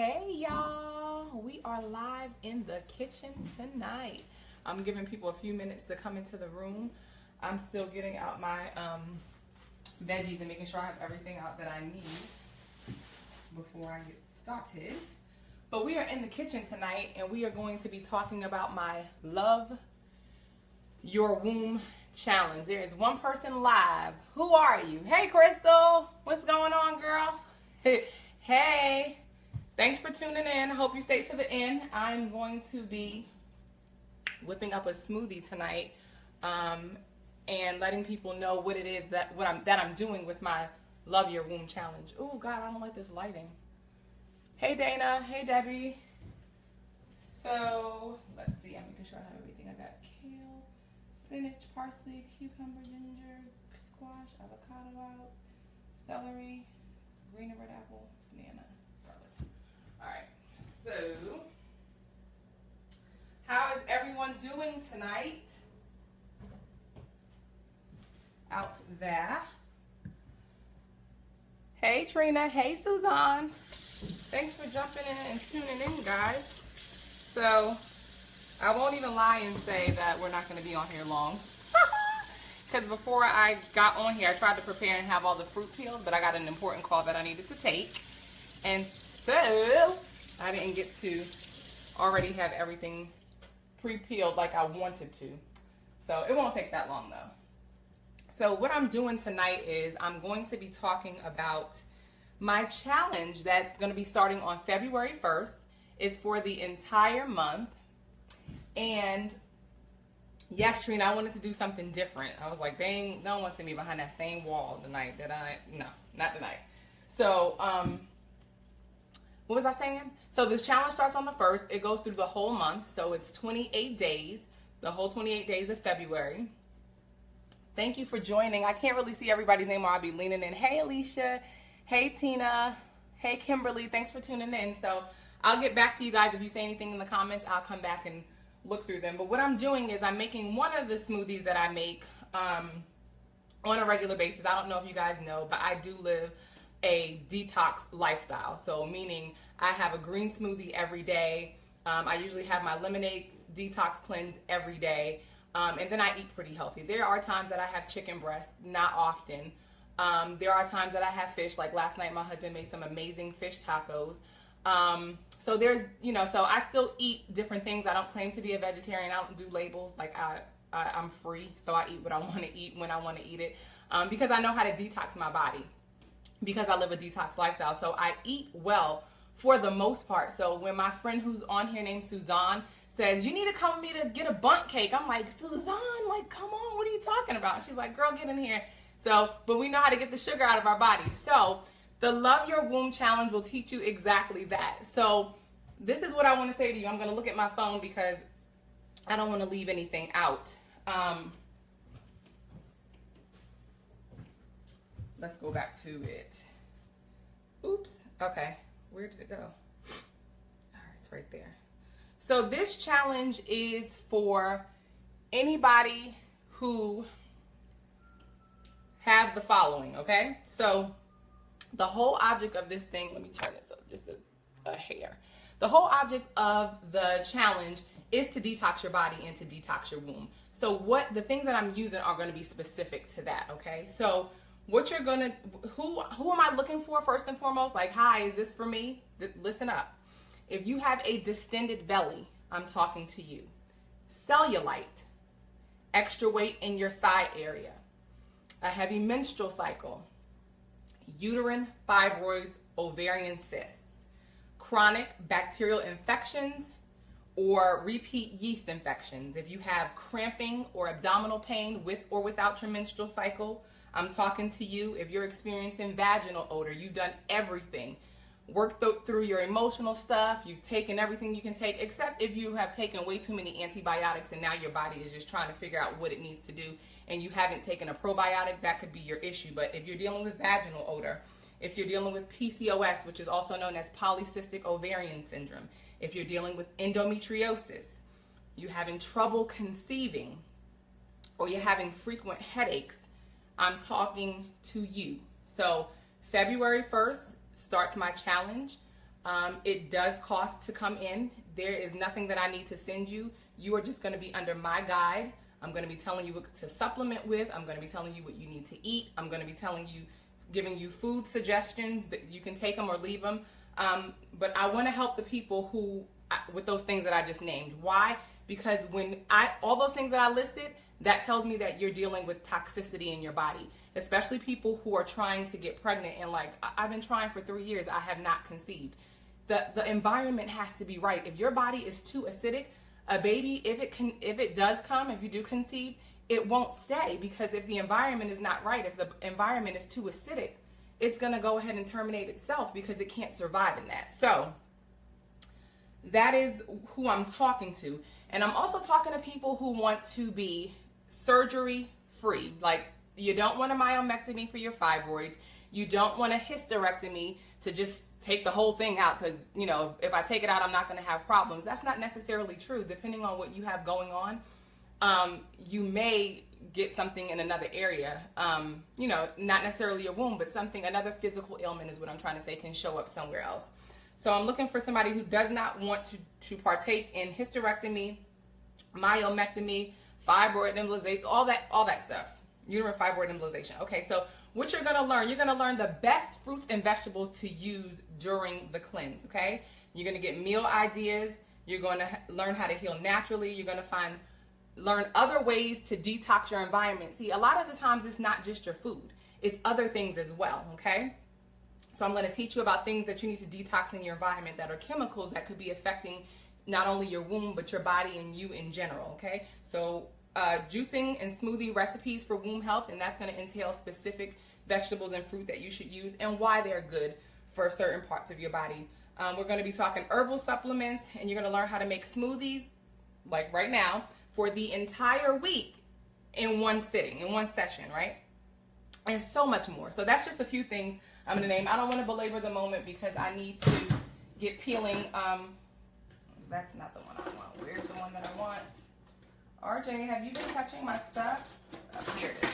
Hey y'all, we are live in the kitchen tonight. I'm giving people a few minutes to come into the room. I'm still getting out my veggies and making sure I have everything out that I need before I get started. But we are in the kitchen tonight and we are going to be talking about my Love Your Womb challenge. There is one person live. Who are you? Hey Crystal, what's going on, girl? Hey, thanks for tuning in. I hope you stay to the end. I'm going to be whipping up a smoothie tonight and letting people know what it is that I'm doing with my Love Your Womb challenge. Oh God, I don't like this lighting. Hey Dana, hey Debbie. So let's see, I'm making sure I have everything. I got kale, spinach, parsley, cucumber, ginger, squash, avocado out, celery, green and red apple, banana, garlic. Alright, so how is everyone doing tonight out there? Hey Trina, hey Suzanne. Thanks for jumping in and tuning in, guys. So I won't even lie and say that we're not going to be on here long. Because before I got on here, I tried to prepare and have all the fruit peeled, but I got an important call that I needed to take. And so I didn't get to already have everything pre-peeled like I wanted to. So it won't take that long though. So what I'm doing tonight is I'm going to be talking about my challenge that's going to be starting on February 1st. It's for the entire month. And yes, Trina, I wanted to do something different. I was like, dang, no one wants to see me behind that same wall tonight. No, not tonight. So, what was I saying? So this challenge starts on the 1st. It goes through the whole month. So it's 28 days, the whole 28 days of February. Thank you for joining. I can't really see everybody's name or I'll be leaning in. Hey, Alicia. Hey, Tina. Hey, Kimberly. Thanks for tuning in. So I'll get back to you guys. If you say anything in the comments, I'll come back and look through them. But what I'm doing is I'm making one of the smoothies that I make on a regular basis. I don't know if you guys know, but I do live a detox lifestyle. So meaning I have a green smoothie every day. I usually have my lemonade detox cleanse every day. And then I eat pretty healthy. There are times that I have chicken breast, not often. There are times that I have fish. Like last night, my husband made some amazing fish tacos. So there's, so I still eat different things. I don't claim to be a vegetarian. I don't do labels. Like I'm free. So I eat what I want to eat when I want to eat it. Because I know how to detox my body. Because I live a detox lifestyle. So I eat well for the most part. So when my friend who's on here named Suzanne says, you need to come with me to get a bundt cake. I'm like, Suzanne, like, come on. What are you talking about? She's like, girl, get in here. So, but we know how to get the sugar out of our body. So the Love Your Womb challenge will teach you exactly that. So this is what I want to say to you. I'm going to look at my phone because I don't want to leave anything out. Let's go back to it. Oops. Okay. Where did it go? All right, it's right there. So this challenge is for anybody who have the following, okay? So the whole object of this thing, let me turn this up just a hair. The whole object of the challenge is to detox your body and to detox your womb. So the things that I'm using are going to be specific to that, okay? So what you're going to, who am I looking for first and foremost? Like, hi, is this for me? Listen up. If you have a distended belly, I'm talking to you. Cellulite, extra weight in your thigh area, a heavy menstrual cycle, uterine fibroids, ovarian cysts, chronic bacterial infections, or repeat yeast infections. If you have cramping or abdominal pain with or without your menstrual cycle, I'm talking to you. If you're experiencing vaginal odor, you've done everything. Worked through your emotional stuff. You've taken everything you can take, except if you have taken way too many antibiotics and now your body is just trying to figure out what it needs to do and you haven't taken a probiotic, that could be your issue. But if you're dealing with vaginal odor, if you're dealing with PCOS, which is also known as Polycystic Ovarian Syndrome, if you're dealing with endometriosis, you're having trouble conceiving, or you're having frequent headaches, I'm talking to you. So February 1st starts my challenge. It does cost to come in. There is nothing that I need to send you. You are just going to be under my guide. I'm going to be telling you what to supplement with. I'm going to be telling you what you need to eat. I'm going to be giving you food suggestions that you can take them or leave them. But I want to help the people with those things that I just named. Why? Because all those things that I listed, that tells me that you're dealing with toxicity in your body, especially people who are trying to get pregnant and like, I've been trying for 3 years, I have not conceived. The environment has to be right. If your body is too acidic, a baby, if it does come, if you do conceive, it won't stay, because if the environment is not right, if the environment is too acidic, it's going to go ahead and terminate itself because it can't survive in that. So that is who I'm talking to. And I'm also talking to people who want to be surgery free. Like, you don't want a myomectomy for your fibroids. You don't want a hysterectomy to just take the whole thing out because, you know, if I take it out, I'm not going to have problems. That's not necessarily true. Depending on what you have going on, you may get something in another area, you know, not necessarily your womb, but another physical ailment is what I'm trying to say, can show up somewhere else. So I'm looking for somebody who does not want to partake in hysterectomy, myomectomy, fibroid embolization, all that stuff. Uterine fibroid embolization. Okay, so what you're gonna learn the best fruits and vegetables to use during the cleanse, okay? You're gonna get meal ideas, you're gonna learn how to heal naturally, you're gonna learn other ways to detox your environment. See, a lot of the times it's not just your food, it's other things as well, okay? So I'm gonna teach you about things that you need to detox in your environment that are chemicals that could be affecting not only your womb, but your body and you in general, okay? So juicing and smoothie recipes for womb health, and that's going to entail specific vegetables and fruit that you should use and why they're good for certain parts of your body. We're going to be talking herbal supplements, and you're going to learn how to make smoothies, like right now, for the entire week in one sitting, in one session, right? And so much more. So that's just a few things I'm going to name. I don't want to belabor the moment because I need to get peeling. That's not the one I want. Where's the one that I want? RJ, have you been touching my stuff? Oh, here it is.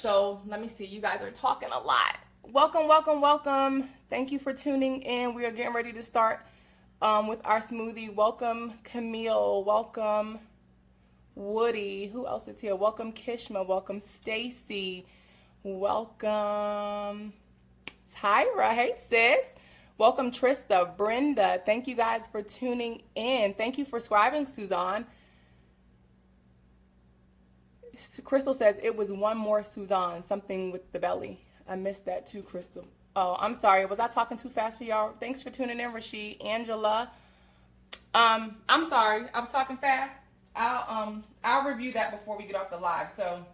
So let me see. You guys are talking a lot. Welcome, welcome, welcome. Thank you for tuning in. We are getting ready to start with our smoothie. Welcome, Camille. Welcome, Woody. Who else is here? Welcome, Kishma. Welcome, Stacy. Welcome, Tyra. Hey, sis. Welcome, Trista, Brenda. Thank you guys for tuning in. Thank you for subscribing, Suzanne. Crystal says it was one more Suzanne, something with the belly. I missed that too, Crystal. Oh, I'm sorry. Was I talking too fast for y'all? Thanks for tuning in, Rashid. Angela. I'm sorry. I was talking fast. I'll review that before we get off the live. So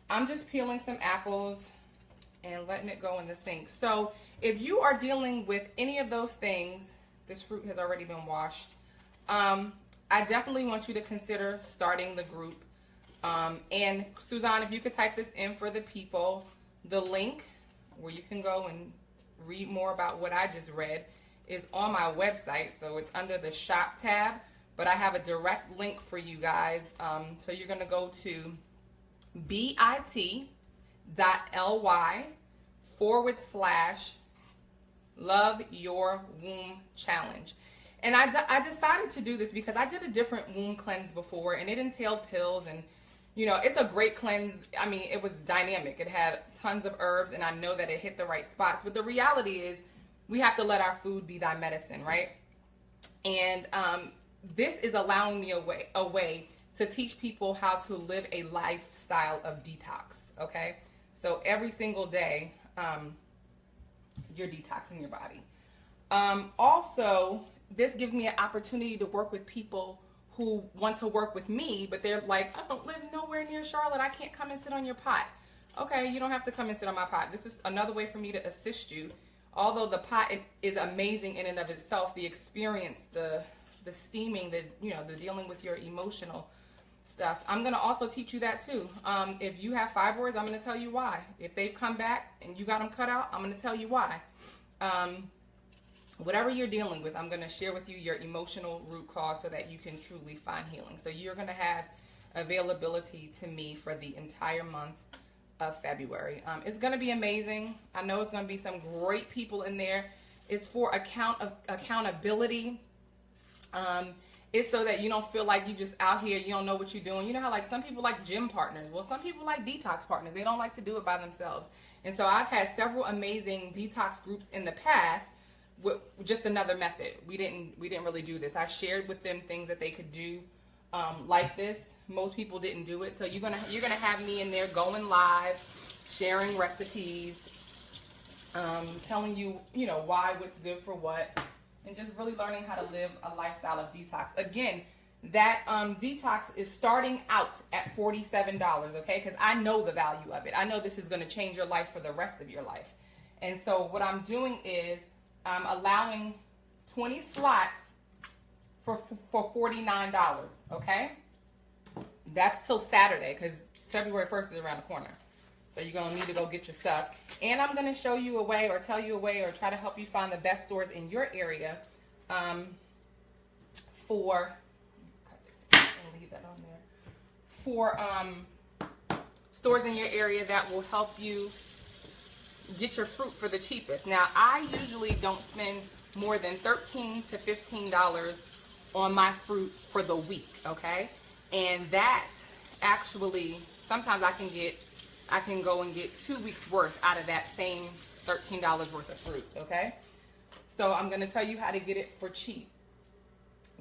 I'm just peeling some apples and letting it go in the sink. So if you are dealing with any of those things, this fruit has already been washed. I definitely want you to consider starting the group. And Suzanne, if you could type this in for the people, the link where you can go and read more about what I just read is on my website. So it's under the shop tab, but I have a direct link for you guys. So you're going to go to bit.ly/Love Your Womb Challenge. And I decided to do this because I did a different womb cleanse before, and it entailed pills, and you know, it's a great cleanse. I mean, it was dynamic. It had tons of herbs, and I know that it hit the right spots. But the reality is we have to let our food be thy medicine, right? And this is allowing me a way to teach people how to live a lifestyle of detox, okay? So every single day, you're detoxing your body. Also, this gives me an opportunity to work with people who want to work with me, but they're like, I don't live nowhere near Charlotte. I can't come and sit on your pot. Okay, you don't have to come and sit on my pot. This is another way for me to assist you. Although the pot is amazing in and of itself, the experience, the steaming, the dealing with your emotional stuff. I'm going to also teach you that too. If you have fibroids, I'm going to tell you why. If they've come back and you got them cut out, I'm going to tell you why. Whatever you're dealing with, I'm going to share with you your emotional root cause so that you can truly find healing. So you're going to have availability to me for the entire month of February. It's going to be amazing. I know it's going to be some great people in there. It's for accountability. It's so that you don't feel like you just out here, you don't know what you're doing. You know how like some people like gym partners. Well, some people like detox partners. They don't like to do it by themselves. And so I've had several amazing detox groups in the past with just another method. We didn't really do this. I shared with them things that they could do like this. Most people didn't do it. So you're gonna have me in there going live, sharing recipes, telling you, you know, why, what's good for what. And just really learning how to live a lifestyle of detox. Again, that detox is starting out at $47, okay? Because I know the value of it. I know this is going to change your life for the rest of your life. And so what I'm doing is I'm allowing 20 slots for $49, okay? That's till Saturday because February 1st is around the corner. So you're going to need to go get your stuff. And I'm going to show you a way or tell you a way or try to help you find the best stores in your area for, leave that on there, for stores in your area that will help you get your fruit for the cheapest. Now, I usually don't spend more than $13 to $15 on my fruit for the week, okay? And that actually, sometimes I can go and get 2 weeks worth out of that same $13 worth of fruit, okay? So I'm going to tell you how to get it for cheap.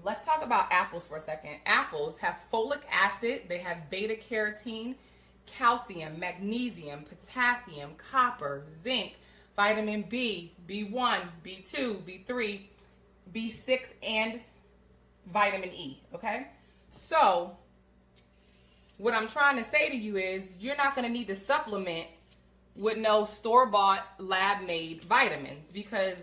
Let's talk about apples for a second. Apples have folic acid, they have beta carotene, calcium, magnesium, potassium, copper, zinc, vitamin B, B1, B2, B3, B6, and vitamin E, okay? So what I'm trying to say to you is you're not going to need to supplement with no store-bought lab-made vitamins because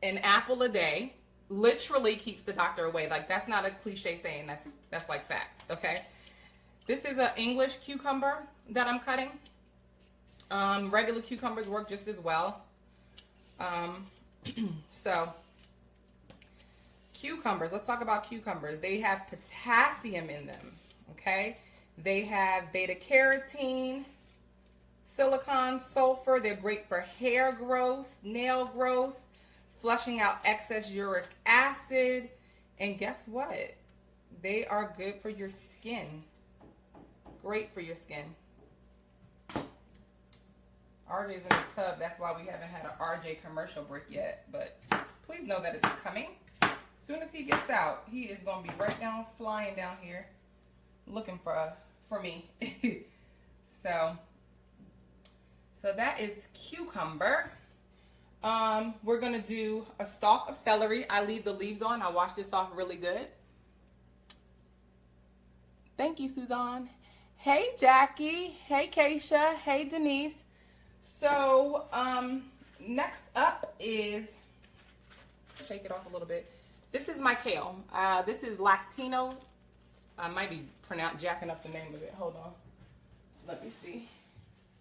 an apple a day literally keeps the doctor away. Like, that's not a cliche saying. That's like fact, okay? This is an English cucumber that I'm cutting. Regular cucumbers work just as well. So cucumbers, let's talk about cucumbers. They have potassium in them, okay? They have beta carotene, silicon, sulfur. They're great for hair growth, nail growth, flushing out excess uric acid. And guess what? They are good for your skin. Great for your skin. RJ's in the tub. That's why we haven't had an RJ commercial break yet. But please know that it's coming. As soon as he gets out, he is going to be right down, flying down here, looking for me. So that is cucumber. We're going to do a stalk of celery. I leave the leaves on. I wash this off really good. Thank you, Suzanne. Hey, Jackie. Hey, Keisha. Hey, Denise. So, next up is, shake it off a little bit. This is my kale. This is Lactino. I might be jacking up the name of it. Hold on. Let me see.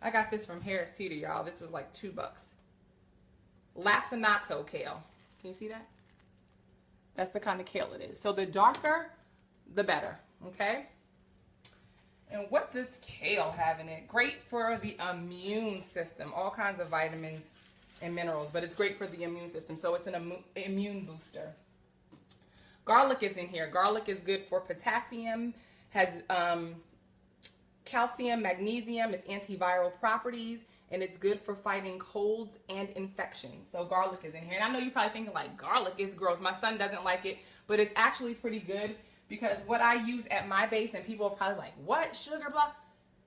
I got this from Harris Teeter, y'all. This was like $2. Lacinato kale. Can you see that? That's the kind of kale it is. So the darker, the better. Okay? And what does kale have in it? Great for the immune system. All kinds of vitamins and minerals. But it's great for the immune system. So it's an immune booster. Garlic is in here. Garlic is good for potassium. Has calcium, magnesium. It's antiviral properties. And it's good for fighting colds and infections. So garlic is in here. And I know you're probably thinking like, garlic is gross. My son doesn't like it. But it's actually pretty good because what I use at my base, and people are probably like, what? Sugar, blah?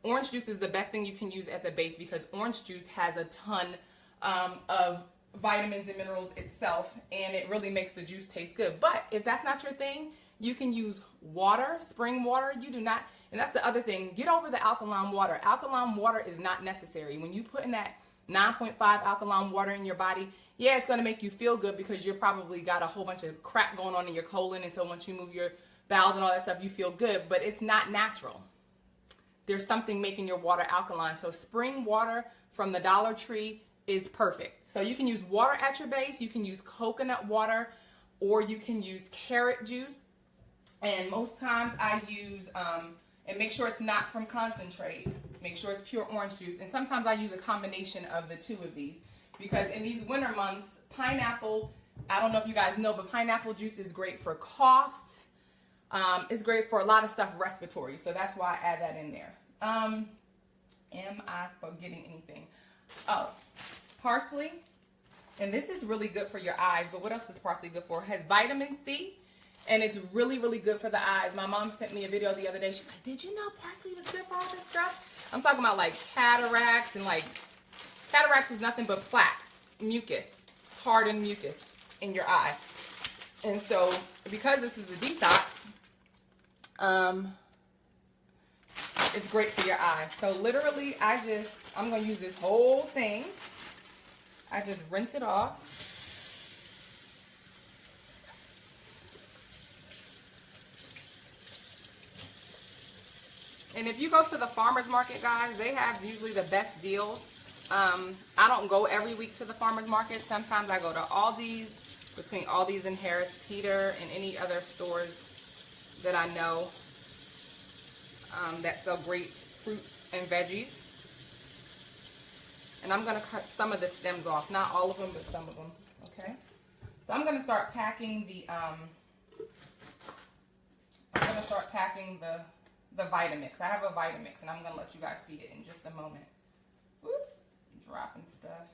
Orange juice is the best thing you can use at the base because orange juice has a ton of vitamins and minerals itself. And it really makes the juice taste good. But if that's not your thing, you can use water, spring water. You do not, and that's the other thing, get over the alkaline water. Alkaline water is not necessary. When you put in that 9.5 alkaline water in your body, yeah, it's going to make you feel good because you're probably got a whole bunch of crap going on in your colon, and so once you move your bowels and all that stuff, you feel good, but it's not natural. There's something making your water alkaline. So spring water from the Dollar Tree is perfect. So you can use water at your base, you can use coconut water, or you can use carrot juice. And most times I use, and make sure it's not from concentrate. make sure it's pure orange juice. And sometimes I use a combination of the two of these because in these winter months, pineapple, I don't know if you guys know, but pineapple juice is great for coughs. It's great for a lot of stuff respiratory. So that's why I add that in there. Am I forgetting anything? Oh, parsley. And this is really good for your eyes. But what else is parsley good for? It has vitamin C. And it's really, really good for the eyes. My mom sent me a video the other day. She's like, did you know parsley was good for all this stuff? I'm talking about like cataracts and like, cataracts is nothing but plaque, mucus, hardened mucus in your eye. And so because this is a detox, it's great for your eye. So literally I'm going to use this whole thing. I just rinse it off. And if you go to the farmer's market, guys, they have usually the best deals. I don't go every week to the farmer's market. Sometimes I go to Aldi's, between Aldi's and Harris Teeter and any other stores that I know that sell great fruits and veggies. And I'm going to cut some of the stems off. Not all of them, but some of them. Okay? So I'm going to start packing the the Vitamix. I have a Vitamix, and I'm going to let you guys see it in just a moment. Oops, dropping stuff.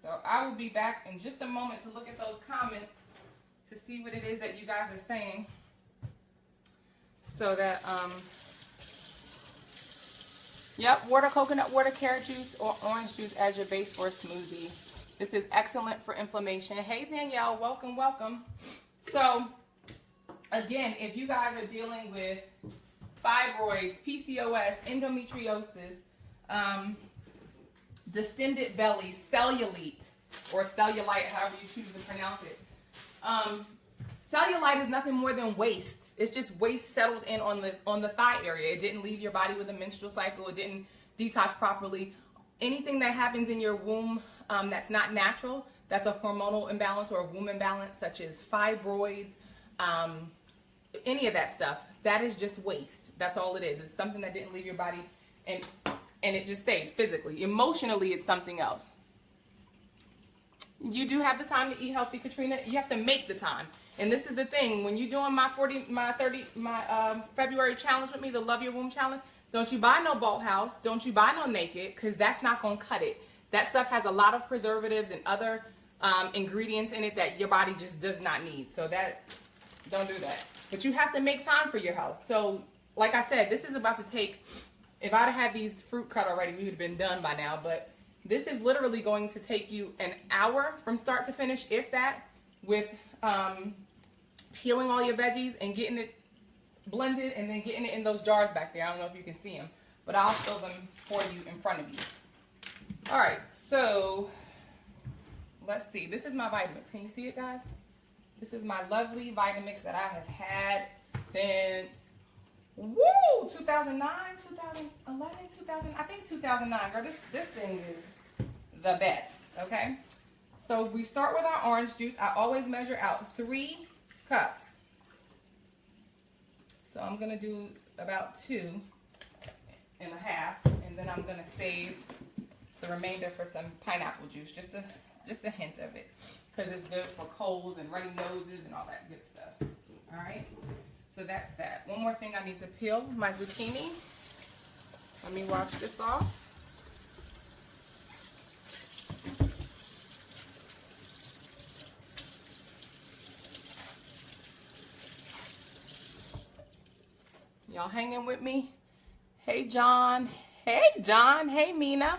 So I will be back in just a moment to look at those comments to see what it is that you guys are saying. So that, yep, water, coconut water, carrot juice, or orange juice as your base for a smoothie. This is excellent for inflammation. Hey, Danielle, welcome, welcome. So, again, if you guys are dealing with fibroids, PCOS, endometriosis, distended belly, cellulite, or cellulite, however you choose to pronounce it. Cellulite is nothing more than waste. It's just waste settled in on the thigh area. It didn't leave your body with a menstrual cycle. It didn't detox properly. Anything that happens in your womb that's not natural, that's a hormonal imbalance or a womb imbalance, such as fibroids, any of that stuff, that is just waste. That's all it is. It's something that didn't leave your body and it just stayed physically. Emotionally, it's something else. You do have the time to eat healthy, Katrina. You have to make the time. And this is the thing. When you're doing my February challenge with me, the Love Your Womb challenge, don't you buy no Bolt House. Don't you buy no Naked, because that's not going to cut it. That stuff has a lot of preservatives and other ingredients in it that your body just does not need. So don't do that. But you have to make time for your health. So, like I said, this is about to take, if I'd had these fruit cut already, we would have been done by now. But this is literally going to take you an hour from start to finish, if that, with peeling all your veggies and getting it blended and then getting it in those jars back there. I don't know if you can see them, but I'll fill them for you in front of you. All right, so let's see. This is my Vitamix. Can you see it, guys? This is my lovely Vitamix that I have had since, 2009, 2011, 2000, I think 2009. Girl, this thing is the best, okay? So we start with our orange juice. I always measure out 3 cups. So I'm going to do about 2.5, and then I'm going to save the remainder for some pineapple juice, just a hint of it, because it's good for colds and runny noses and all that good stuff. All right, so that's that. One more thing I need to peel, my zucchini. Let me wash this off. Y'all hanging with me? Hey, John. Hey, John. Hey, Mina.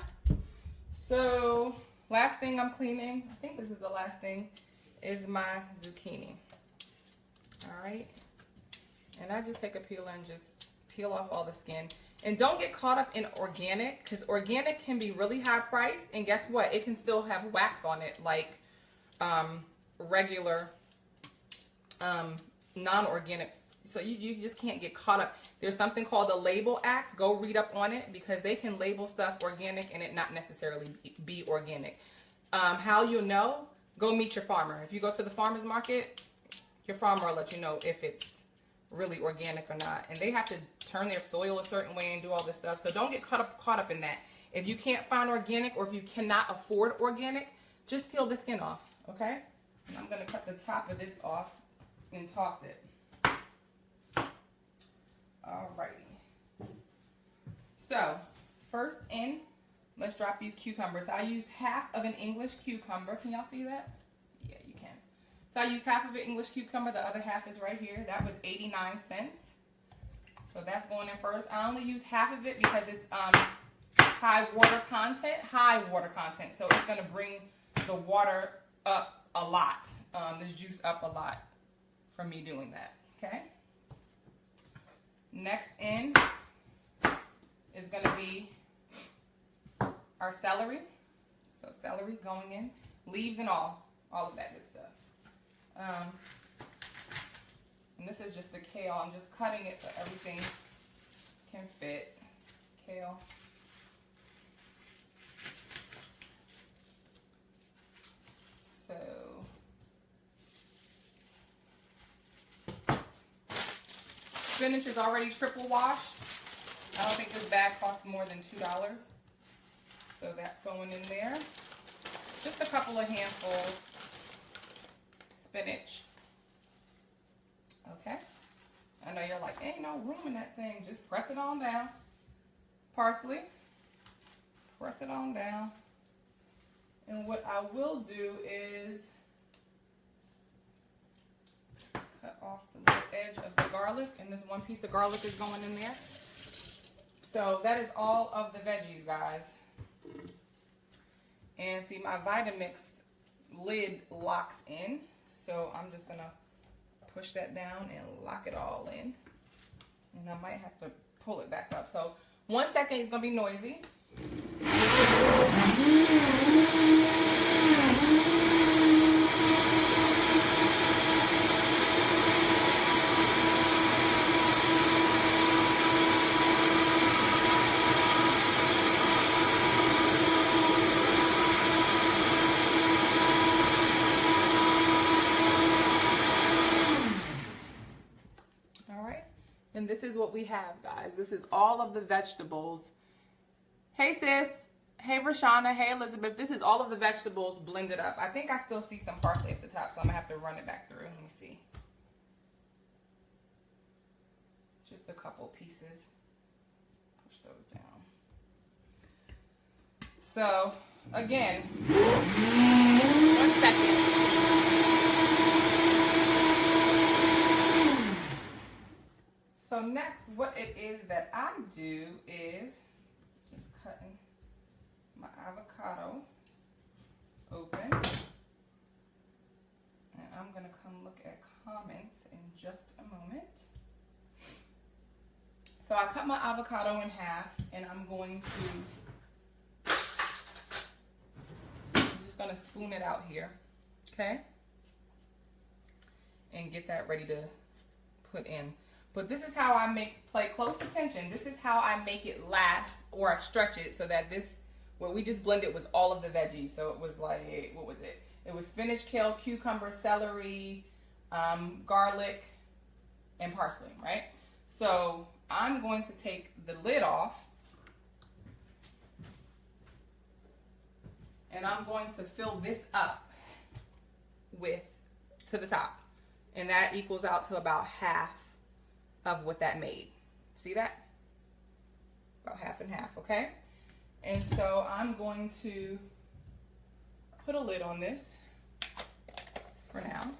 So, last thing I'm cleaning, I think this is the last thing, is my zucchini. All right. And I just take a peeler and just peel off all the skin. And don't get caught up in organic, because organic can be really high priced. And guess what? It can still have wax on it, like regular non-organic. So you just can't get caught up. There's something called the Label Act. Go read up on it, because they can label stuff organic and it not necessarily be organic. How you'll know? Go meet your farmer. If you go to the farmer's market, your farmer will let you know if it's really organic or not. And they have to turn their soil a certain way and do all this stuff. So don't get caught up in that. If you can't find organic, or if you cannot afford organic, just peel the skin off, okay? And I'm gonna cut the top of this off and toss it. Alrighty. So, first in, let's drop these cucumbers. I used half of an English cucumber. Can y'all see that? Yeah, you can. So I used half of an English cucumber. The other half is right here. That was 89 cents. So that's going in first. I only use half of it because it's high water content. So it's going to bring the water up a lot, this juice up a lot from me doing that, okay? Next in is going to be our celery. So celery going in, leaves and all of that good stuff. And this is just the kale. I'm just cutting it so everything can fit. Kale. So spinach is already triple washed. I don't think this bag costs more than $2. So that's going in there. Just a couple of handfuls. Spinach. Okay. I know you're like, ain't no room in that thing. Just press it on down. Parsley. Press it on down. And what I will do is cut off the little edge of the garlic. And this one piece of garlic is going in there. So that is all of the veggies, guys. And see, my Vitamix lid locks in. So I'm just going to push that down and lock it all in. And I might have to pull it back up. So 1 second, it's going to be noisy. And this is what we have, guys. This is all of the vegetables. Hey, sis. Hey, Rashana. Hey, Elizabeth. This is all of the vegetables blended up. I think I still see some parsley at the top, so I'm going to have to run it back through. Let me see. Just a couple pieces. Push those down. So, again, 1 second. So next, what it is that I do is just cutting my avocado open. And I'm going to come look at comments in just a moment. So I cut my avocado in half, and I'm just going to spoon it out here, okay? And get that ready to put in. But this is how I play close attention. This is how I make it last, or I stretch it so that what we just blended was all of the veggies. So it was like, what was it? It was spinach, kale, cucumber, celery, garlic, and parsley, right? So I'm going to take the lid off, and I'm going to fill this up to the top. And that equals out to about half of what that made. See that? About half and half, okay? And so I'm going to put a lid on this for now.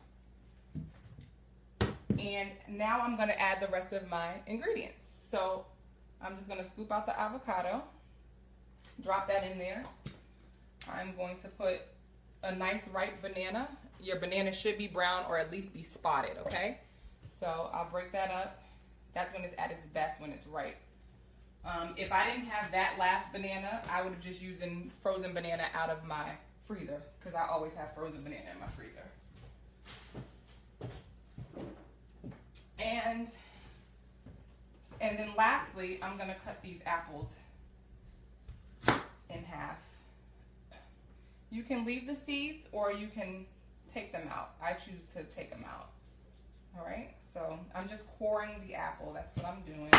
And now I'm going to add the rest of my ingredients. So I'm just going to scoop out the avocado, drop that in there. I'm going to put a nice ripe banana. Your banana should be brown or at least be spotted, okay? So I'll break that up. That's when it's at its best, when it's ripe. If I didn't have that last banana, I would have just used frozen banana out of my freezer, because I always have frozen banana in my freezer. And then lastly, I'm going to cut these apples in half. You can leave the seeds or you can take them out. I choose to take them out. All right, So I'm just coring the apple. That's what I'm doing.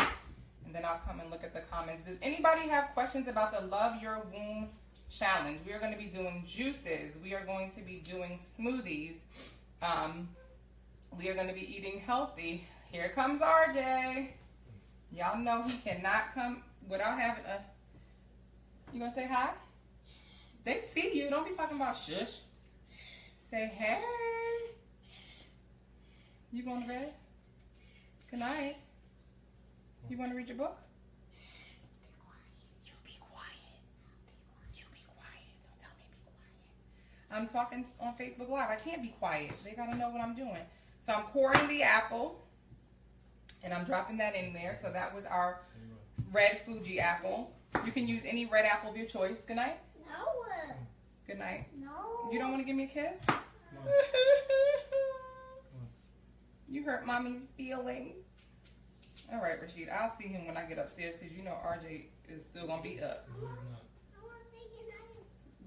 And then I'll come and look at the comments. Does anybody have questions about the Love Your Womb challenge? We are going to be doing juices. We are going to be doing smoothies. We are going to be eating healthy. Here comes RJ. Y'all know he cannot come without having a... You going to say hi? They see you. Don't be talking about shush. Say hey. You going to bed? Good night. You want to read your book? You be quiet. You be quiet. Don't tell me be quiet. I'm talking on Facebook Live. I can't be quiet. They got to know what I'm doing. So I'm coring the apple. And I'm dropping that in there. So that was our red Fuji apple. You can use any red apple of your choice. Good night? No. Good night. No. You don't want to give me a kiss? You hurt mommy's feelings. All right, Rashid. I'll see him when I get upstairs because you know RJ is still going to be up. I want to say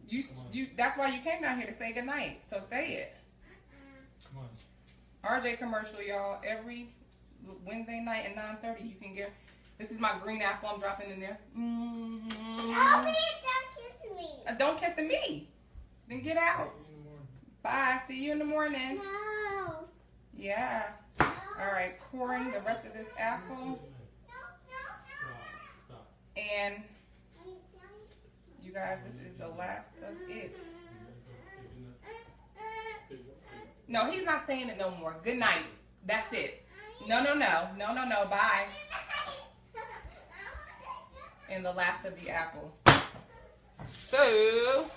goodnight. That's why you came down here to say goodnight. So say it. Come on. RJ commercial, y'all. Every Wednesday night at 9:30 you can get... This is my green apple I'm dropping in there. Oh, please don't kiss me. Don't kiss me. Then get out. Bye. See you in the morning. No. Yeah. No. All right. Coring the rest of this apple. Stop. And you guys, this is the last of it. No, he's not saying it no more. Good night. That's it. No. Bye. And the last of the apple. So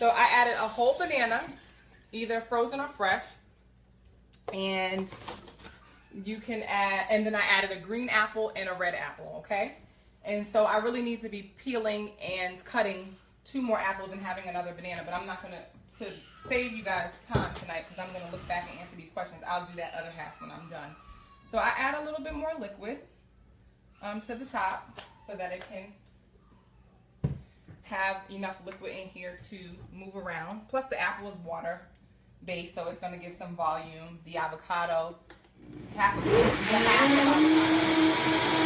I added a whole banana, either frozen or fresh. And you can add, and then I added a green apple and a red apple, okay? And so I really need to be peeling and cutting 2 more apples and having another banana, but I'm not going to save you guys time tonight because I'm going to look back and answer these questions. I'll do that other half when I'm done. So I add a little bit more liquid to the top so that it can have enough liquid in here to move around. Plus the apple is water based, so it's going to give some volume. The avocado, half of avocado,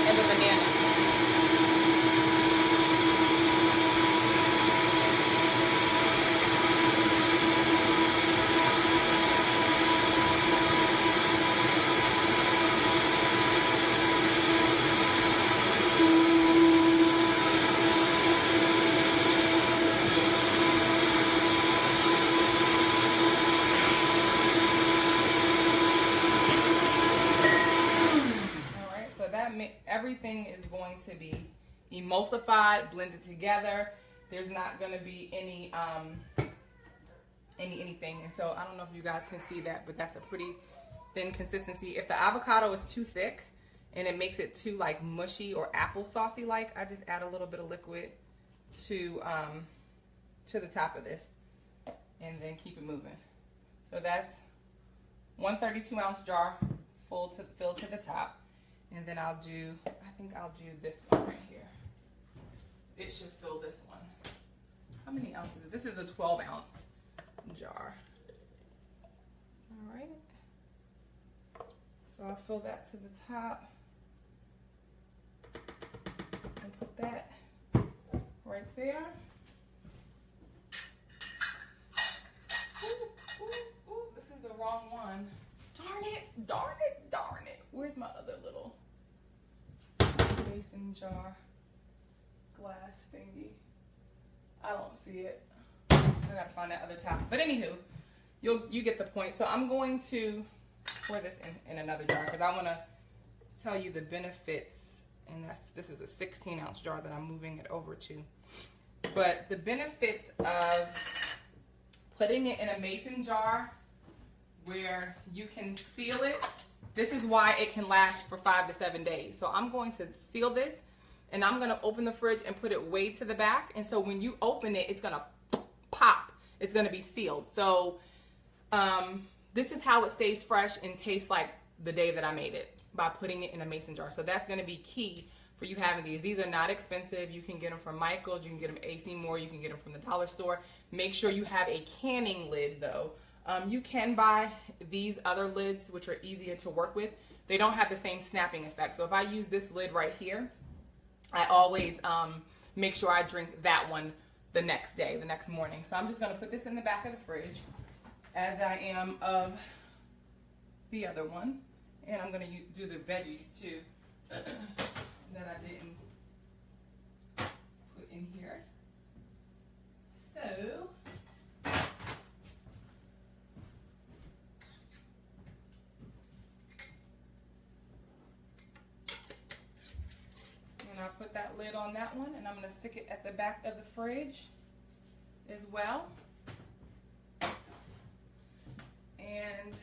and the banana. Everything is going to be emulsified, blended together. There's not going to be any anything. And so I don't know if you guys can see that, but that's a pretty thin consistency. If the avocado is too thick and it makes it too like mushy or applesaucey like, I just add a little bit of liquid to the top of this and then keep it moving. So that's 132 ounce jar filled to the top. And then I think I'll do this one right here. It should fill this one. How many ounces? This is a 12 ounce jar. All right. So I'll fill that to the top. And put that right there. Ooh, this is the wrong one. Darn it. Where's my other little mason jar glass thingy? I don't see it. I gotta find that other top. But anywho, you get the point. So I'm going to pour this in another jar because I want to tell you the benefits. And this is a 16 ounce jar that I'm moving it over to. But the benefits of putting it in a mason jar where you can seal it. This is why it can last for 5 to 7 days. So I'm going to seal this and I'm going to open the fridge and put it way to the back. And so when you open it, it's going to pop. It's going to be sealed. So this is how it stays fresh and tastes like the day that I made it, by putting it in a mason jar. So that's going to be key for you having these. These are not expensive. You can get them from Michael's. You can get them AC Moore. You can get them from the dollar store. Make sure you have a canning lid though. You can buy these other lids, which are easier to work with. They don't have the same snapping effect. So if I use this lid right here, I always make sure I drink that one the next day, the next morning. So I'm just going to put this in the back of the fridge, as I am of the other one. And I'm going to do the veggies too that I didn't put in here. So I'll put that lid on that one, and I'm going to stick it at the back of the fridge as well. And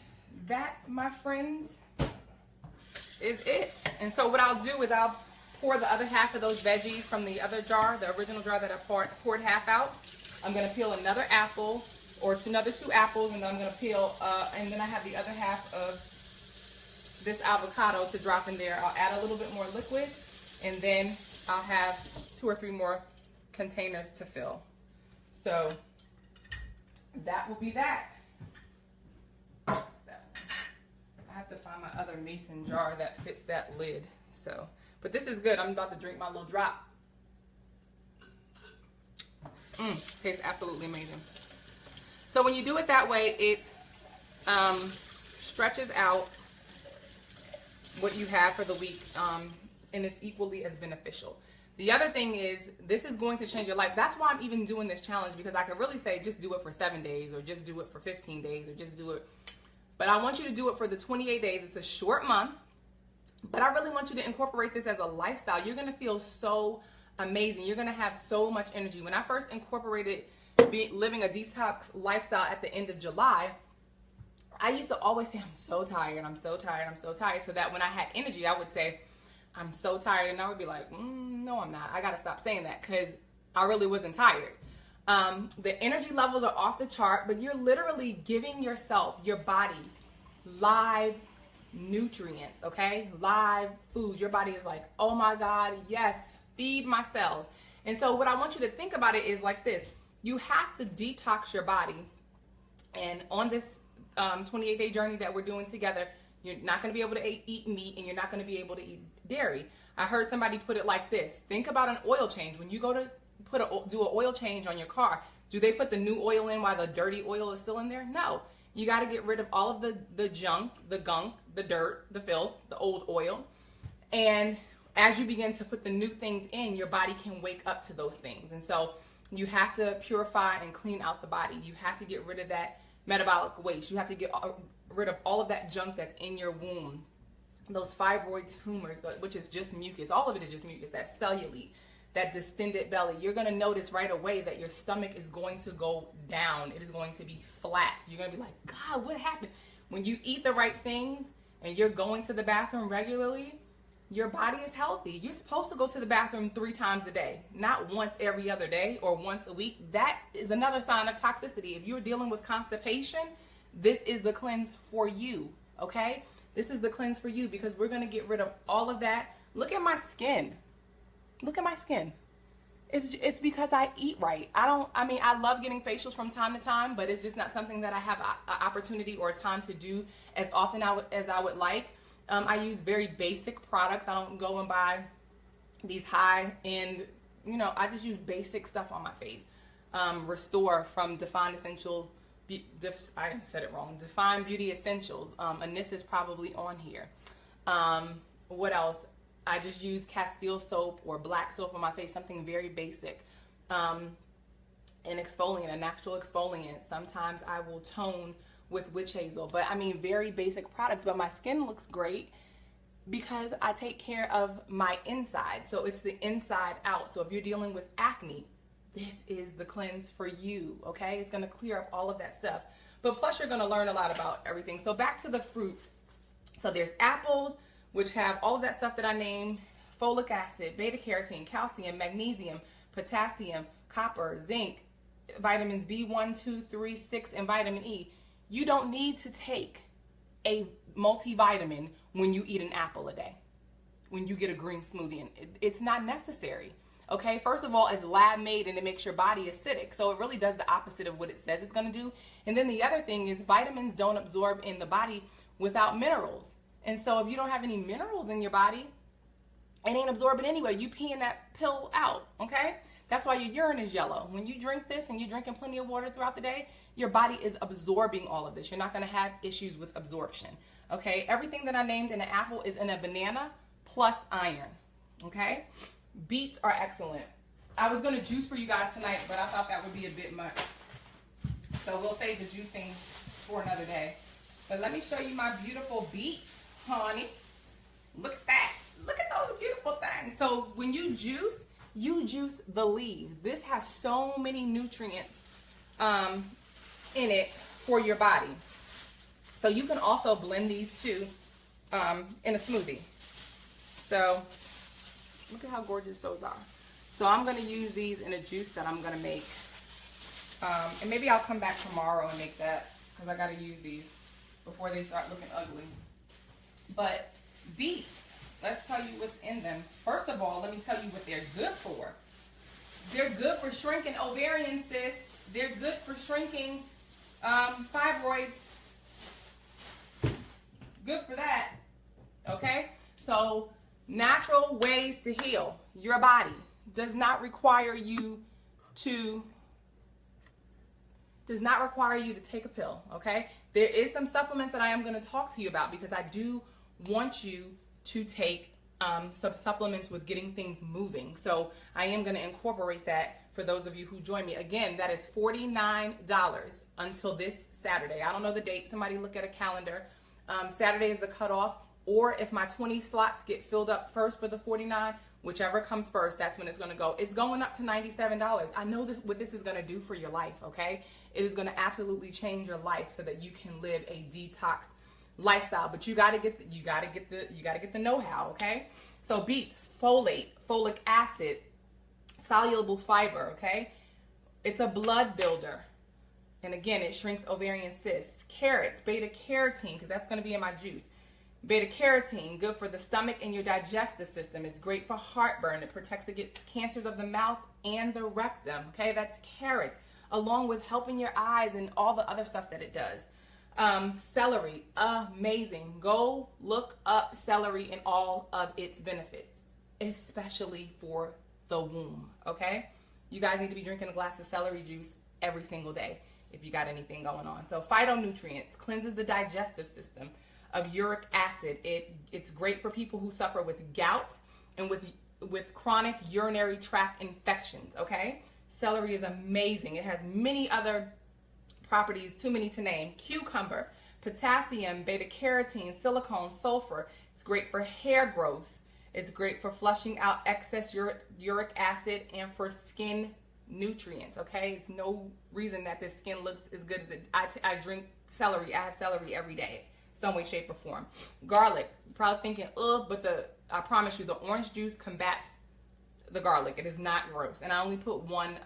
that, my friends, is it. And so what I'll do is I'll pour the other half of those veggies from the other jar, the original jar that I poured half out. I'm going to peel another apple or another 2 apples, and then I'm going to peel, and then I have the other half of this avocado to drop in there. I'll add a little bit more liquid, and then I'll have 2 or 3 more containers to fill. So that will be that. What's that one? I have to find my other mason jar that fits that lid. So, but this is good. I'm about to drink my little drop. Tastes absolutely amazing. So when you do it that way, it stretches out what you have for the week, and it's equally as beneficial. The other thing is, this is going to change your life. That's why I'm even doing this challenge, because I could really say just do it for 7 days, or just do it for 15 days, or just do it. But I want you to do it for the 28 days. It's a short month, but I really want you to incorporate this as a lifestyle. You're going to feel so amazing. You're going to have so much energy. When I first incorporated living a detox lifestyle at the end of July, I used to always say, I'm so tired, I'm so tired, I'm so tired. So that when I had energy, I would say, I'm so tired. And I would be like, no, I'm not. I got to stop saying that, because I really wasn't tired. The energy levels are off the chart, but you're literally giving yourself, your body, live nutrients, okay? Live food. Your body is like, oh my God, yes, feed my cells. And so what I want you to think about it is like this. You have to detox your body. And on this 28-day journey that we're doing together, you're not going to be able to eat meat, and you're not going to be able to eat dairy. I heard somebody put it like this. Think about an oil change. When you go to do an oil change on your car, do they put the new oil in while the dirty oil is still in there? No. You got to get rid of all of the junk, the gunk, the dirt, the filth, the old oil. And as you begin to put the new things in, your body can wake up to those things. And so you have to purify and clean out the body. You have to get rid of that metabolic waste. You have to get rid of all of that junk that's in your womb. Those fibroid tumors, which is just mucus. All of it is just mucus. That cellulite, that distended belly. You're going to notice right away that your stomach is going to go down. It is going to be flat. You're going to be like, God, what happened? When you eat the right things and you're going to the bathroom regularly, your body is healthy. You're supposed to go to the bathroom 3 times a day, not once every other day or once a week. That is another sign of toxicity. If you're dealing with constipation, this is the cleanse for you, okay? This is the cleanse for you, because we're going to get rid of all of that. Look at my skin. Look at my skin. It's because I eat right. I love getting facials from time to time, but it's just not something that I have an opportunity or time to do as often as I would like. I use very basic products. I don't go and buy these high-end, I just use basic stuff on my face. Restore from Defined Essential, I said it wrong, Defined Beauty Essentials. And this is probably on here. What else? I just use Castile soap or black soap on my face, something very basic. An exfoliant, a natural exfoliant. Sometimes I will tone with witch hazel, but very basic products, but my skin looks great because I take care of my inside. So it's the inside out. So if you're dealing with acne, this is the cleanse for you, okay? It's gonna clear up all of that stuff. But plus you're gonna learn a lot about everything. So back to the fruit. So there's apples, which have all of that stuff that I named: folic acid, beta carotene, calcium, magnesium, potassium, copper, zinc, vitamins B1, 2, 3, 6, and vitamin E. You don't need to take a multivitamin when you eat an apple a day, when you get a green smoothie. And it's not necessary. Okay, first of all, it's lab made and it makes your body acidic. So it really does the opposite of what it says it's going to do. And then the other thing is vitamins don't absorb in the body without minerals. And so if you don't have any minerals in your body, it ain't absorbing anyway. You peeing that pill out, okay? That's why your urine is yellow. When you drink this and you're drinking plenty of water throughout the day, your body is absorbing all of this. You're not going to have issues with absorption, okay? Everything that I named in an apple is in a banana plus iron, okay? Beets are excellent. I was going to juice for you guys tonight, but I thought that would be a bit much. So we'll save the juicing for another day. But let me show you my beautiful beets, honey. Look at that. Look at those beautiful things. So when you juice the leaves. This has so many nutrients in it for your body. So you can also blend these too in a smoothie. So look at how gorgeous those are. So I'm going to use these in a juice that I'm going to make. And maybe I'll come back tomorrow and make that, because I got to use these before they start looking ugly. But beets, let's tell you what's in them. First of all, let me tell you what they're good for. They're good for shrinking ovarian cysts. They're good for shrinking fibroids. Good for that. Okay? So, natural ways to heal your body does not require you to take a pill, okay? There is some supplements that I am going to talk to you about, because I do want you to take some supplements with getting things moving. So I am going to incorporate that for those of you who join me. Again, that is $49 until this Saturday. I don't know the date. Somebody look at a calendar. Saturday is the cutoff, or if my 20 slots get filled up first for the $49, whichever comes first, that's when it's going to go. It's going up to $97. I know what this is going to do for your life, okay? It is going to absolutely change your life so that you can live a detox lifestyle, but you got to get the know-how, okay? So beets, folate, folic acid, soluble fiber, okay? It's a blood builder. And again, it shrinks ovarian cysts. Carrots, beta carotene, because that's going to be in my juice. Beta carotene, good for the stomach and your digestive system. It's great for heartburn. It protects against cancers of the mouth and the rectum. Okay, that's carrots, along with helping your eyes and all the other stuff that it does. Celery, amazing. Go look up celery and all of its benefits, especially for the womb. Okay, you guys need to be drinking a glass of celery juice every single day if you got anything going on. So phytonutrients, cleanses the digestive system of uric acid. It's great for people who suffer with gout and with chronic urinary tract infections, okay? Celery is amazing. It has many other properties, too many to name. Cucumber, potassium, beta carotene, silicone, sulfur. It's great for hair growth. It's great for flushing out excess uric acid and for skin nutrients, okay? It's no reason that this skin looks as good as it. I drink celery. I have celery every day, some way, shape, or form. Garlic, you're probably thinking, ugh, but I promise you, the orange juice combats the garlic. It is not gross. And I only put one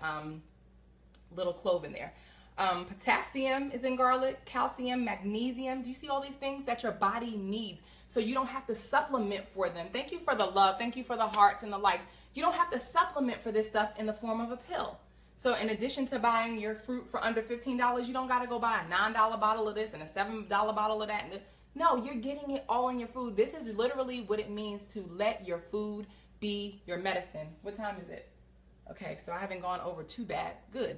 little clove in there. Potassium is in garlic, calcium, magnesium. Do you see all these things that your body needs? So you don't have to supplement for them. Thank you for the love. Thank you for the hearts and the likes. You don't have to supplement for this stuff in the form of a pill. So in addition to buying your fruit for under $15, you don't got to go buy a $9 bottle of this and a $7 bottle of that. No, you're getting it all in your food. This is literally what it means to let your food be your medicine. What time is it? Okay, so I haven't gone over too bad. Good.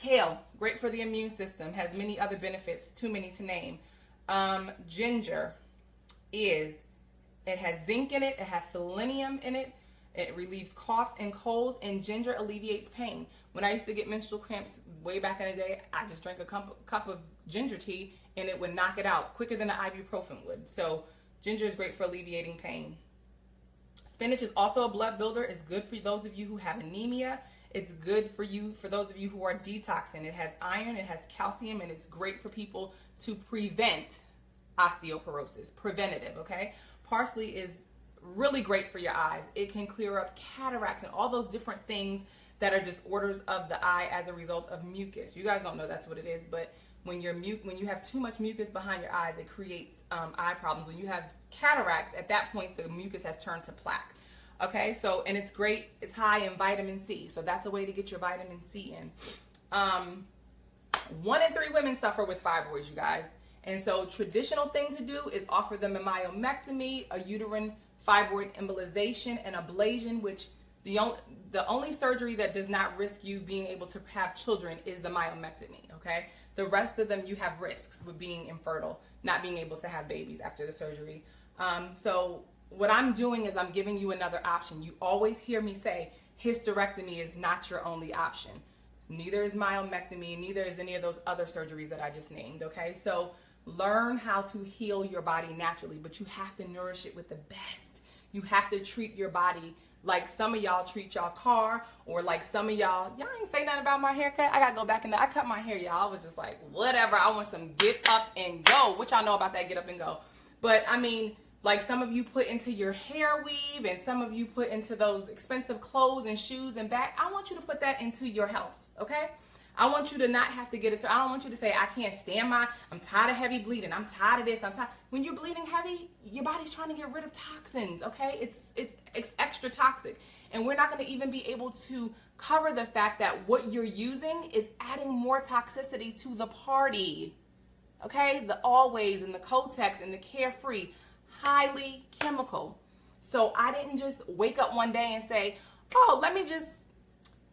Kale, great for the immune system, has many other benefits, too many to name. Ginger it has zinc in it, it has selenium in it, it relieves coughs and colds, and ginger alleviates pain. When I used to get menstrual cramps way back in the day, I just drank a cup of ginger tea and it would knock it out quicker than an ibuprofen would. So ginger is great for alleviating pain. Spinach is also a blood builder. It's good for those of you who have anemia. It's good for those of you who are detoxing. It has iron, it has calcium, and it's great for people to prevent osteoporosis. Preventative, okay? Parsley is really great for your eyes. It can clear up cataracts and all those different things that are disorders of the eye as a result of mucus. You guys don't know that's what it is, but when you have too much mucus behind your eyes, it creates eye problems. When you have cataracts, at that point the mucus has turned to plaque. Okay, so, and it's great, it's high in vitamin C, so that's a way to get your vitamin C in. 1 in 3 women suffer with fibroids, you guys. And so traditional thing to do is offer them a myomectomy, a uterine fibroid embolization, and ablation, which the only surgery that does not risk you being able to have children is the myomectomy, okay? The rest of them, you have risks with being infertile, not being able to have babies after the surgery. So what I'm doing is I'm giving you another option. You always hear me say hysterectomy is not your only option. Neither is myomectomy, neither is any of those other surgeries that I just named, okay? So learn how to heal your body naturally, but you have to nourish it with the best. You have to treat your body like some of y'all treat y'all car, or like some of y'all ain't say nothing about my haircut. I gotta go back I cut my hair, y'all. I was just like, whatever, I want some get up and go. What y'all know about that get up and go? But I mean, like some of you put into your hair weave, and some of you put into those expensive clothes and shoes and bag. I want you to put that into your health, okay? I want you to not have to get it. So I don't want you to say, I can't stand I'm tired of heavy bleeding. I'm tired of this. I'm tired. When you're bleeding heavy, your body's trying to get rid of toxins, okay? It's extra toxic. And we're not going to even be able to cover the fact that what you're using is adding more toxicity to the party, okay? The Always and the Kotex and the Carefree, highly chemical. So I didn't just wake up one day and say, oh, let me just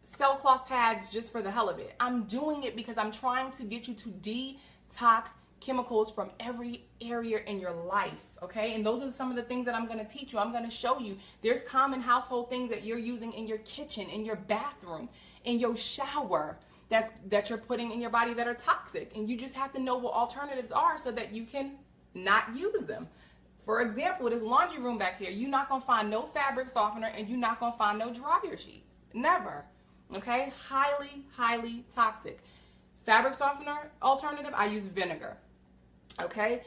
sell cloth pads just for the hell of it. I'm doing it because I'm trying to get you to detox chemicals from every area in your life, okay? And those are some of the things that I'm going to teach you. I'm going to show you. There's common household things that you're using in your kitchen, in your bathroom, in your shower, that you're putting in your body that are toxic. And you just have to know what alternatives are so that you can not use them. For example, this laundry room back here, you're not going to find no fabric softener, and you're not going to find no dryer sheets. Never. Okay, highly, highly toxic. Fabric softener alternative, I use vinegar. Okay,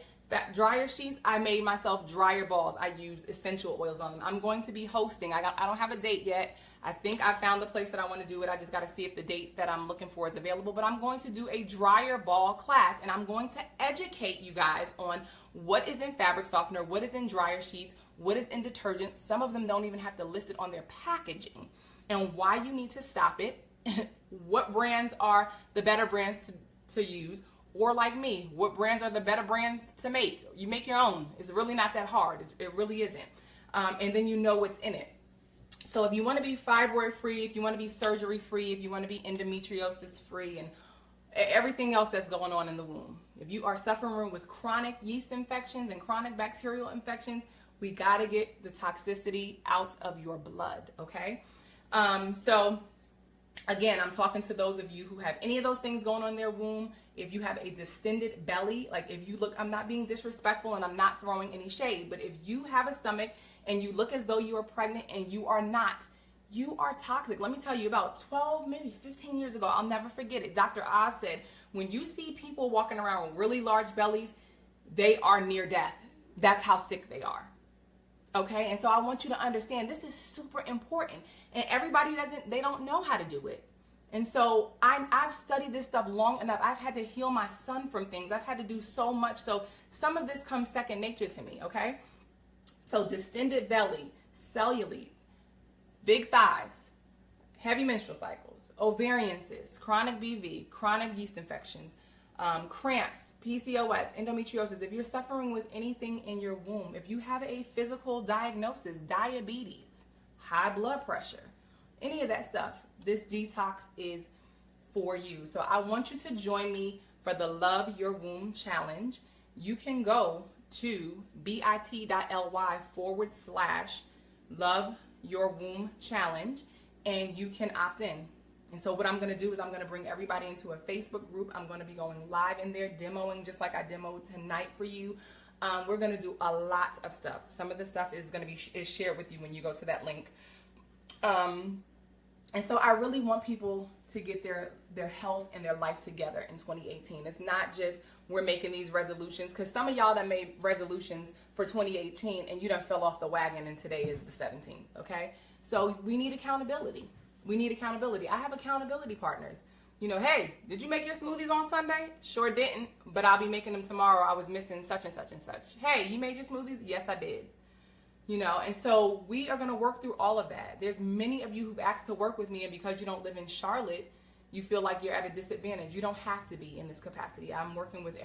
dryer sheets, I made myself dryer balls. I use essential oils on them. I'm going to be hosting. I don't have a date yet. I think I found the place that I want to do it. I just got to see if the date that I'm looking for is available. But I'm going to do a dryer ball class, and I'm going to educate you guys on what is in fabric softener, what is in dryer sheets, what is in detergent. Some of them don't even have to list it on their packaging, and why you need to stop it, what brands are the better brands to use, or like me, what brands are the better brands to make. You make your own. It's really not that hard. It really isn't. And then you know what's in it. So if you want to be fibroid free, if you want to be surgery free, if you want to be endometriosis free, and everything else that's going on in the womb. If you are suffering with chronic yeast infections and chronic bacterial infections, we got to get the toxicity out of your blood, okay? So again, I'm talking to those of you who have any of those things going on in their womb. If you have a distended belly, like if you look, I'm not being disrespectful and I'm not throwing any shade, but if you have a stomach and you look as though you are pregnant and you are not, you are toxic. Let me tell you, about 12, maybe 15 years ago, I'll never forget it. Dr. Oz said, when you see people walking around with really large bellies, they are near death. That's how sick they are. Okay, and so I want you to understand this is super important, and everybody they don't know how to do it. And so I've studied this stuff long enough. I've had to heal my son from things. I've had to do so much. So some of this comes second nature to me, okay? So distended belly, cellulite, big thighs, heavy menstrual cycles, ovarian cysts, chronic BV, chronic yeast infections, cramps, PCOS, endometriosis. If you're suffering with anything in your womb, if you have a physical diagnosis, diabetes, high blood pressure, any of that stuff, this detox is for you. So I want you to join me for the Love Your Womb Challenge. You can go to bit.ly/Love Your Womb Challenge, and you can opt in. And so what I'm going to do is I'm going to bring everybody into a Facebook group. I'm going to be going live in there, demoing just like I demoed tonight for you. We're going to do a lot of stuff. Some of the stuff is going to be shared with you when you go to that link. And so I really want people to get their health and their life together in 2018. It's not just we're making these resolutions, because some of y'all that made resolutions for 2018 and you done fell off the wagon and today is the 17th, okay? So we need accountability. We need accountability. I have accountability partners. You know, hey, did you make your smoothies on Sunday? Sure didn't, but I'll be making them tomorrow. I was missing such and such and such. Hey, you made your smoothies? Yes, I did. you know, and so we are going to work through all of that. There's many of you who've asked to work with me, and because you don't live in Charlotte, you feel like you're at a disadvantage. You don't have to be in this capacity. I'm working with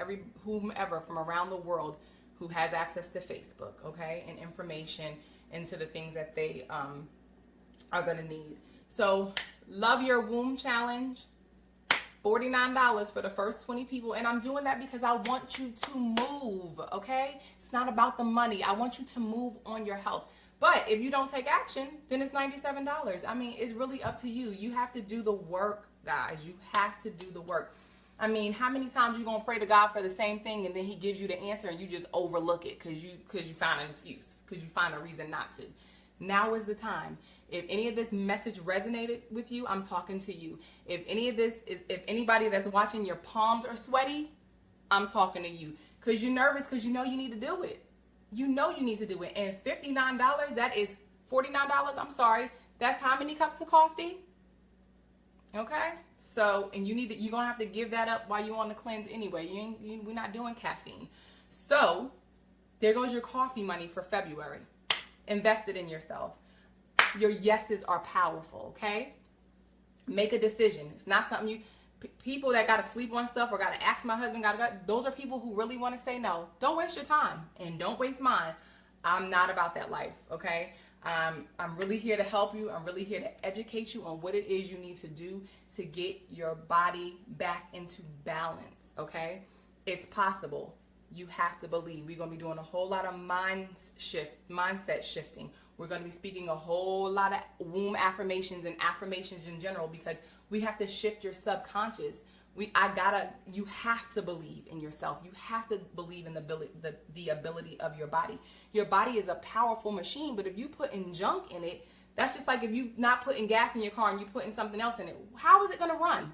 whomever from around the world who has access to Facebook, okay, and information into the things that they are going to need. So, Love Your Womb Challenge, $49 for the first 20 people. And I'm doing that because I want you to move, okay? It's not about the money. I want you to move on your health. But if you don't take action, then it's $97. I mean, it's really up to you. You have to do the work, guys. You have to do the work. I mean, how many times you gonna pray to God for the same thing and then he gives you the answer and you just overlook it because you find an excuse, because you find a reason not to? Now is the time. If any of this message resonated with you, I'm talking to you. If anybody that's watching, your palms are sweaty, I'm talking to you. Because you're nervous, because you know you need to do it. You know you need to do it. And $59, that is $49, I'm sorry. That's how many cups of coffee? Okay? So, and you're going to have to give that up while you're on the cleanse anyway. We're not doing caffeine. So, there goes your coffee money for February. Invest it in yourself. Your yeses are powerful, okay? Make a decision. It's not something people that got to sleep on stuff or got to ask my husband, those are people who really want to say no. Don't waste your time and don't waste mine. I'm not about that life, okay? I'm really here to help you. I'm really here to educate you on what it is you need to do to get your body back into balance, okay? It's possible. You have to believe. We're going to be doing a whole lot of mindset shifting. We're going to be speaking a whole lot of womb affirmations and affirmations in general, because we have to shift your subconscious. You have to believe in yourself. You have to believe in the ability of your body. Your body is a powerful machine, but if you put in junk in it, that's just like if you not putting gas in your car and you putting something else in it. How is it going to run?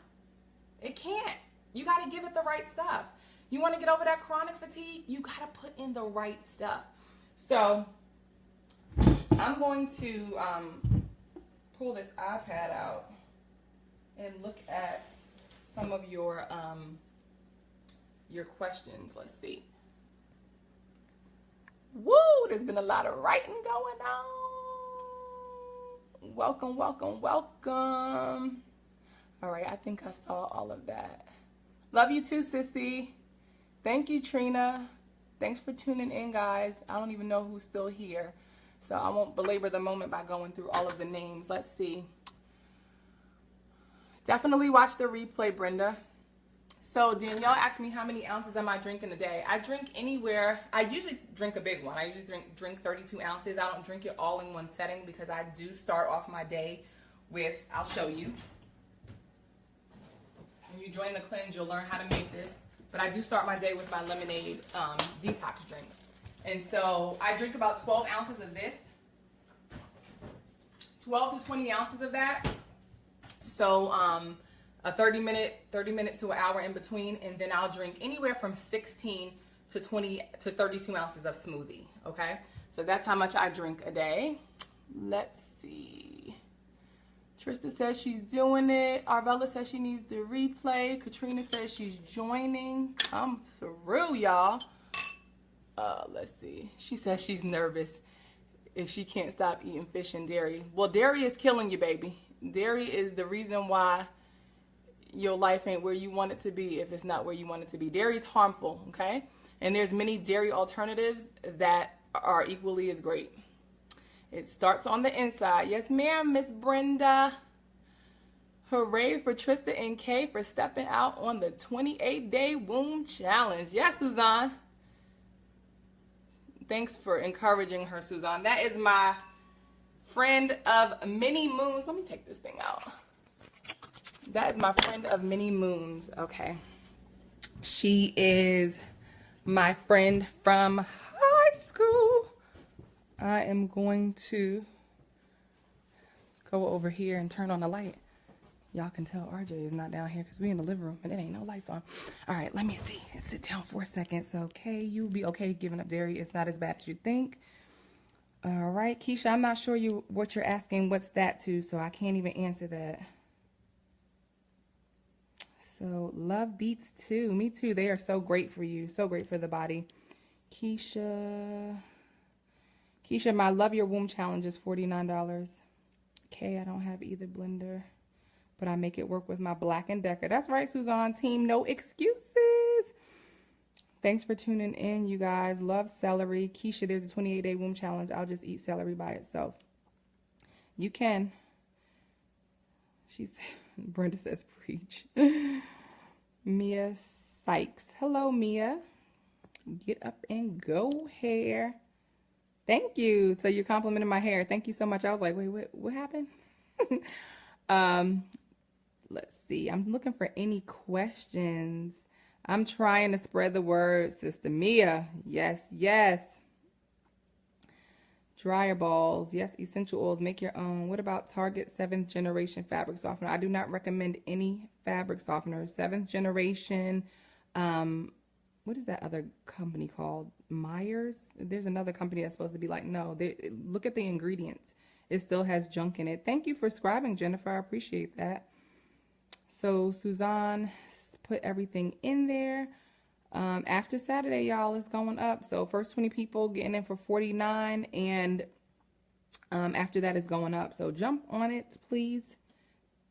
It can't. You got to give it the right stuff. You want to get over that chronic fatigue? You got to put in the right stuff. So I'm going to pull this iPad out and look at some of your questions. Let's see. Woo! There's been a lot of writing going on. Welcome, welcome, welcome. All right, I think I saw all of that. Love you too, sissy. Thank you, Trina. Thanks for tuning in, guys. I don't even know who's still here, so I won't belabor the moment by going through all of the names. Let's see. Definitely watch the replay, Brenda. So Danielle asked me how many ounces am I drinking a day. I drink anywhere. I usually drink a big one. I usually drink 32 ounces. I don't drink it all in one setting because I do start off my day with, I'll show you. When you join the cleanse, you'll learn how to make this. But I do start my day with my lemonade detox drink. And so I drink about 12 ounces of this. 12 to 20 ounces of that. So a 30 minute to an hour in between, and then I'll drink anywhere from 16 to 20 to 32 ounces of smoothie, okay? So that's how much I drink a day. Let's see. Trista says she's doing it. Arvella says she needs the replay. Katrina says she's joining. Come through, y'all. Let's see. She says she's nervous if she can't stop eating fish and dairy. Well, dairy is killing you, baby. Dairy is the reason why your life ain't where you want it to be if it's not where you want it to be. Dairy is harmful, okay? And there's many dairy alternatives that are equally as great. It starts on the inside. Yes, ma'am, Miss Brenda. Hooray for Trista and Kay for stepping out on the 28-day womb challenge. Yes, Suzanne. Thanks for encouraging her, Suzanne. That is my friend of many moons. Let me take this thing out. That is my friend of many moons. Okay. She is my friend from high school. I am going to go over here and turn on the light. Y'all can tell RJ is not down here because we're in the living room and it ain't no lights on. All right, let me see. Sit down for a second. So, okay, you'll be okay giving up dairy. It's not as bad as you think. All right, Keisha, I'm not sure what you're asking. What's that to? So I can't even answer that. So love beets too. Me too. They are so great for you. So great for the body. Keisha Keisha, my Love Your Womb challenge is $49. Okay, I don't have either blender, but I make it work with my Black & Decker. That's right, Suzanne. Team No Excuses. Thanks for tuning in, you guys. Love celery. Keisha, there's a 28-day womb challenge. I'll just eat celery by itself. You can. Brenda says preach. Mia Sykes. Hello, Mia. Get up and go hair. Thank you. So you're complimenting my hair. Thank you so much. I was like, wait, what happened? Let's see. I'm looking for any questions. I'm trying to spread the word, Sister Mia. Yes, yes. Dryer balls. Yes, essential oils. Make your own. What about Target 7th generation fabric softener? I do not recommend any fabric softener. 7th generation. What is that other company called? Myers? There's another company that's supposed to be like, no. Look at the ingredients. It still has junk in it. Thank you for scribing, Jennifer. I appreciate that. So Suzanne put everything in there. After Saturday, y'all, is going up. So first 20 people getting in for $49, and after that is going up. So jump on it, please.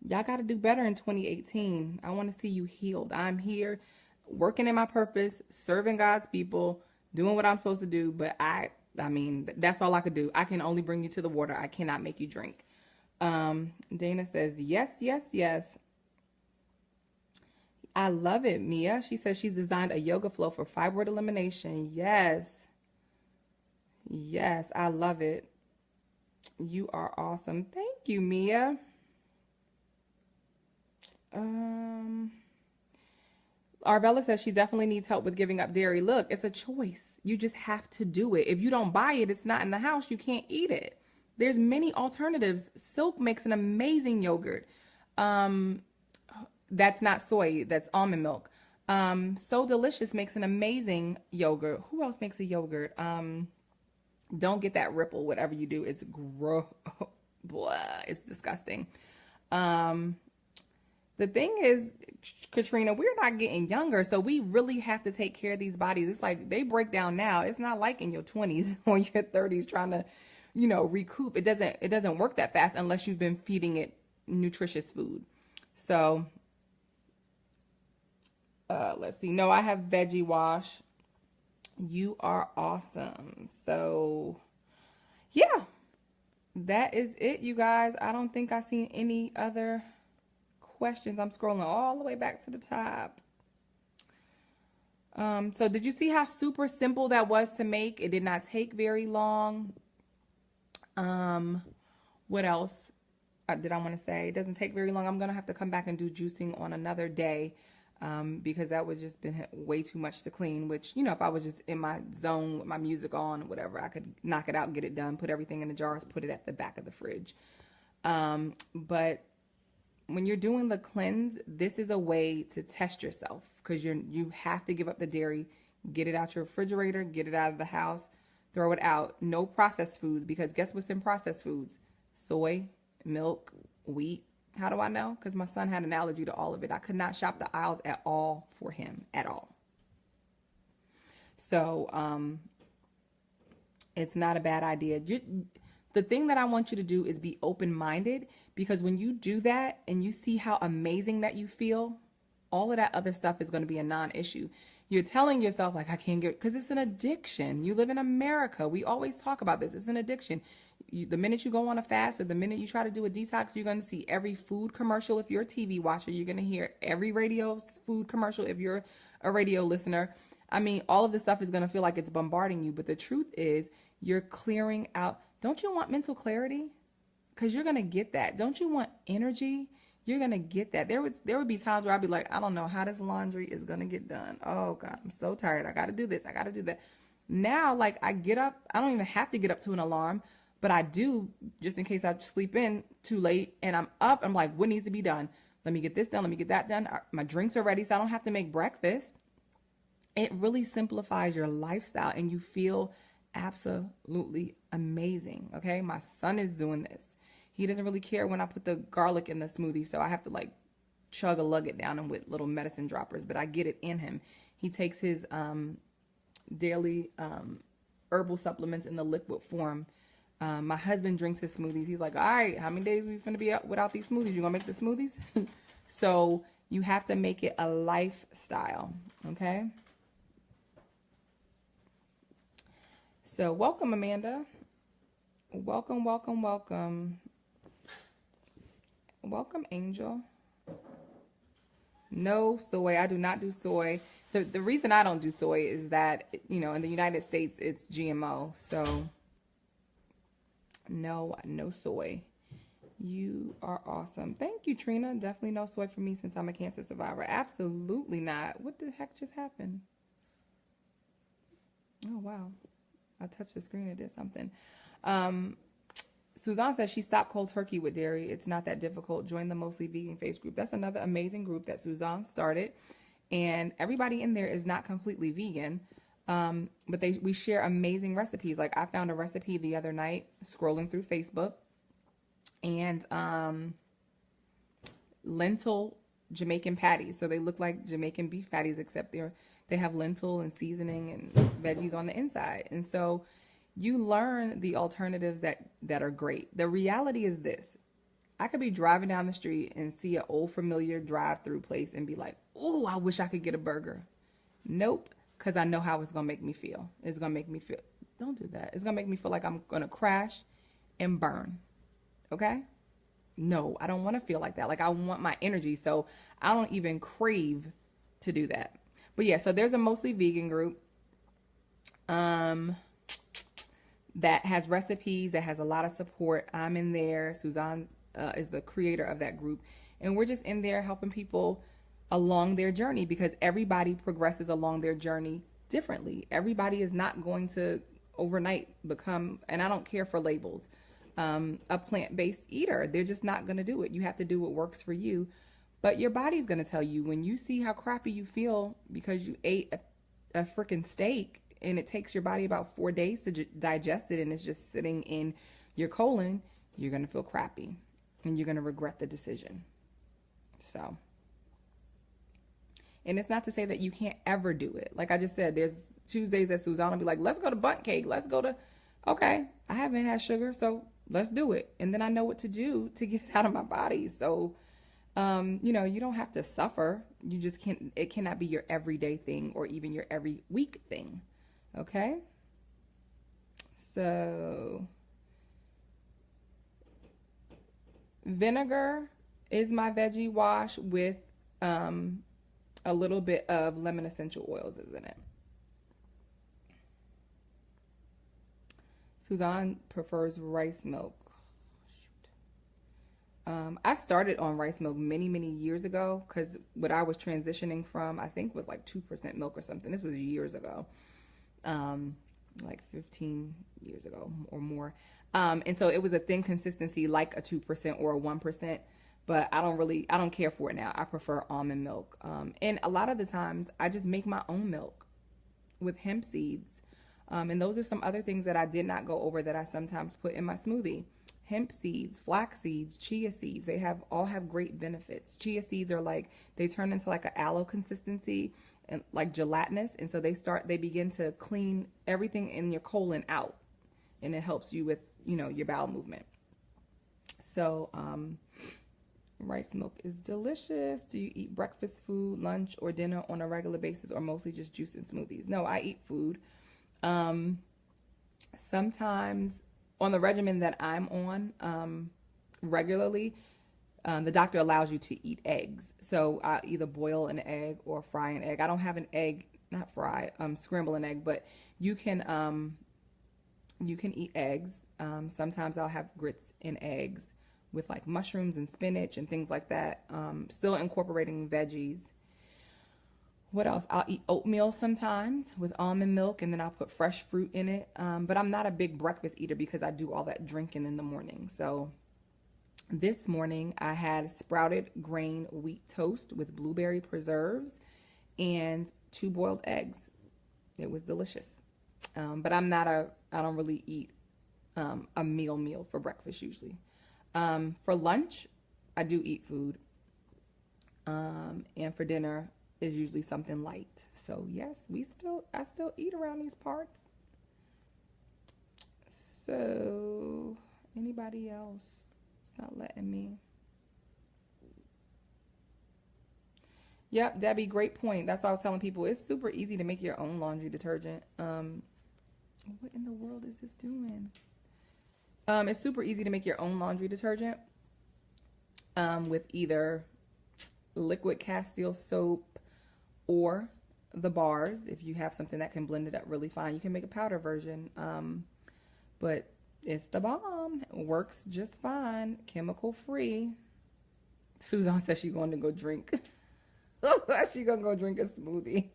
Y'all got to do better in 2018. I want to see you healed. I'm here working in my purpose, serving God's people, doing what I'm supposed to do. But I mean, that's all I could do. I can only bring you to the water. I cannot make you drink. Dana says, yes, yes, yes. I love it, Mia. She says she's designed a yoga flow for fibroid elimination. Yes. Yes, I love it. You are awesome. Thank you, Mia. Arvella says she definitely needs help with giving up dairy. Look, it's a choice. You just have to do it. If you don't buy it, it's not in the house. You can't eat it. There's many alternatives. Silk makes an amazing yogurt. That's not soy, that's almond milk. So Delicious makes an amazing yogurt. Who else makes a yogurt? Don't get that Ripple, whatever you do. It's gross. It's disgusting. The thing is, Katrina, we're not getting younger, so we really have to take care of these bodies. It's like they break down now. It's not like in your 20s or your 30s trying to, recoup. It doesn't work that fast unless you've been feeding it nutritious food. So let's see. No, I have Veggie Wash. You are awesome. So yeah, that is it, you guys. I don't think I've seen any other questions. I'm scrolling all the way back to the top. So did you see how super simple that was to make? It did not take very long. What else did I want to say? It doesn't take very long. I'm going to have to come back and do juicing on another day. Because that was just been way too much to clean, which, if I was just in my zone with my music on or whatever, I could knock it out, get it done, put everything in the jars, put it at the back of the fridge. But when you're doing the cleanse, this is a way to test yourself, because you have to give up the dairy, get it out your refrigerator, get it out of the house, throw it out. No processed foods, because guess what's in processed foods? Soy, milk, wheat. How do I know? Because my son had an allergy to all of it. I could not shop the aisles at all for him, at all. So it's not a bad idea. The thing that I want you to do is be open-minded, because when you do that and you see how amazing that you feel, all of that other stuff is going to be a non-issue. You're telling yourself, like, I can't get, because it's an addiction. You live in America. We always talk about this. It's an addiction. The minute you go on a fast, or the minute you try to do a detox, you're going to see every food commercial. If you're a TV watcher, you're going to hear every radio food commercial. If you're a radio listener, I mean, all of this stuff is going to feel like it's bombarding you. But the truth is, you're clearing out. Don't you want mental clarity? Because you're going to get that. Don't you want energy? You're going to get that. There would be times where I'd be like, I don't know how this laundry is going to get done. Oh, God, I'm so tired. I got to do this. I got to do that. Now, like, I get up. I don't even have to get up to an alarm. But I do, just in case I sleep in too late and I'm up. I'm like, what needs to be done? Let me get this done. Let me get that done. My drinks are ready, so I don't have to make breakfast. It really simplifies your lifestyle, and you feel absolutely amazing. Okay, my son is doing this. He doesn't really care when I put the garlic in the smoothie, so I have to like chug a lug it down him with little medicine droppers, but I get it in him. He takes his daily herbal supplements in the liquid form. My husband drinks his smoothies. He's like, all right, how many days we finna be out without these smoothies? You gonna make the smoothies? So you have to make it a lifestyle, okay? So welcome, Amanda. Welcome, welcome, welcome. Welcome, Angel. No soy. I do not do soy. The reason I don't do soy is that, you know, in the United States, it's GMO. So no soy. You are awesome. Thank you, Trina. Definitely no soy for me since I'm a cancer survivor. Absolutely not. What the heck just happened? Oh, wow. I touched the screen. It did something. Suzanne says she stopped cold turkey with dairy. It's not that difficult. Join the Mostly Vegan Face group. That's another amazing group that Suzanne started. And everybody in there is not completely vegan. But we share amazing recipes. Like I found a recipe the other night scrolling through Facebook. And lentil Jamaican patties. So they look like Jamaican beef patties, except they have lentil and seasoning and veggies on the inside. And so you learn the alternatives that are great. The reality is this. I could be driving down the street and see an old familiar drive-through place and be like, oh, I wish I could get a burger. Nope, because I know how it's going to make me feel. It's going to make me feel, don't do that. It's going to make me feel like I'm going to crash and burn. Okay? No, I don't want to feel like that. Like I want my energy, so I don't even crave to do that. But yeah, so there's a Mostly Vegan group. That has recipes, that has a lot of support. I'm in there. Suzanne is the creator of that group. And we're just in there helping people along their journey because everybody progresses along their journey differently. Everybody is not going to overnight become, and I don't care for labels, a plant-based eater. They're just not going to do it. You have to do what works for you. But your body's going to tell you when you see how crappy you feel because you ate a freaking steak, and it takes your body about 4 days to digest it, and it's just sitting in your colon, you're going to feel crappy, and you're going to regret the decision. So, and it's not to say that you can't ever do it. Like I just said, there's Tuesdays that Suzanne will be like, let's go to Bundt Cake. Let's go to, okay, I haven't had sugar, so let's do it. And then I know what to do to get it out of my body. So, you know, you don't have to suffer. You just can't, it cannot be your everyday thing or even your every week thing. Okay, so vinegar is my veggie wash with a little bit of lemon essential oils is in it. Suzanne prefers rice milk. I started on rice milk many years ago because what I was transitioning from, I think, was like 2% milk or something. This was years ago. Like 15 years ago or more. And so it was a thin consistency like a 2% or a 1%, but I don't care for it now. I prefer almond milk. And a lot of the times I just make my own milk with hemp seeds. And those are some other things that I did not go over that I sometimes put in my smoothie. Hemp seeds, flax seeds, chia seeds, all have great benefits. Chia seeds are like, they turn into like an aloe consistency and like gelatinous. And so they begin to clean everything in your colon out. And it helps you with, you know, your bowel movement. So, rice milk is delicious. Do you eat breakfast food, lunch, or dinner on a regular basis, or mostly just juice and smoothies? No, I eat food. Sometimes on the regimen that I'm on, regularly, the doctor allows you to eat eggs. So I either boil an egg or fry an egg. I don't have an egg, not fry, scramble an egg, but you can eat eggs. Sometimes I'll have grits and eggs with like mushrooms and spinach and things like that. Still incorporating veggies. What else? I'll eat oatmeal sometimes with almond milk, and then I'll put fresh fruit in it. But I'm not a big breakfast eater because I do all that drinking in the morning. So this morning I had sprouted grain wheat toast with blueberry preserves and 2 boiled eggs. It was delicious. But I don't really eat a meal for breakfast usually. For lunch, I do eat food. And for dinner is usually something light. So yes, I still eat around these parts. So, anybody else? It's not letting me. Yep, Debbie, great point. That's why I was telling people it's super easy to make your own laundry detergent. What in the world is this doing? It's super easy to make your own laundry detergent with either liquid Castile soap or the bars. If you have something that can blend it up really fine, you can make a powder version. But it's the bomb. It works just fine. Chemical free. Suzanne says she's going to go drink. She's going to go drink a smoothie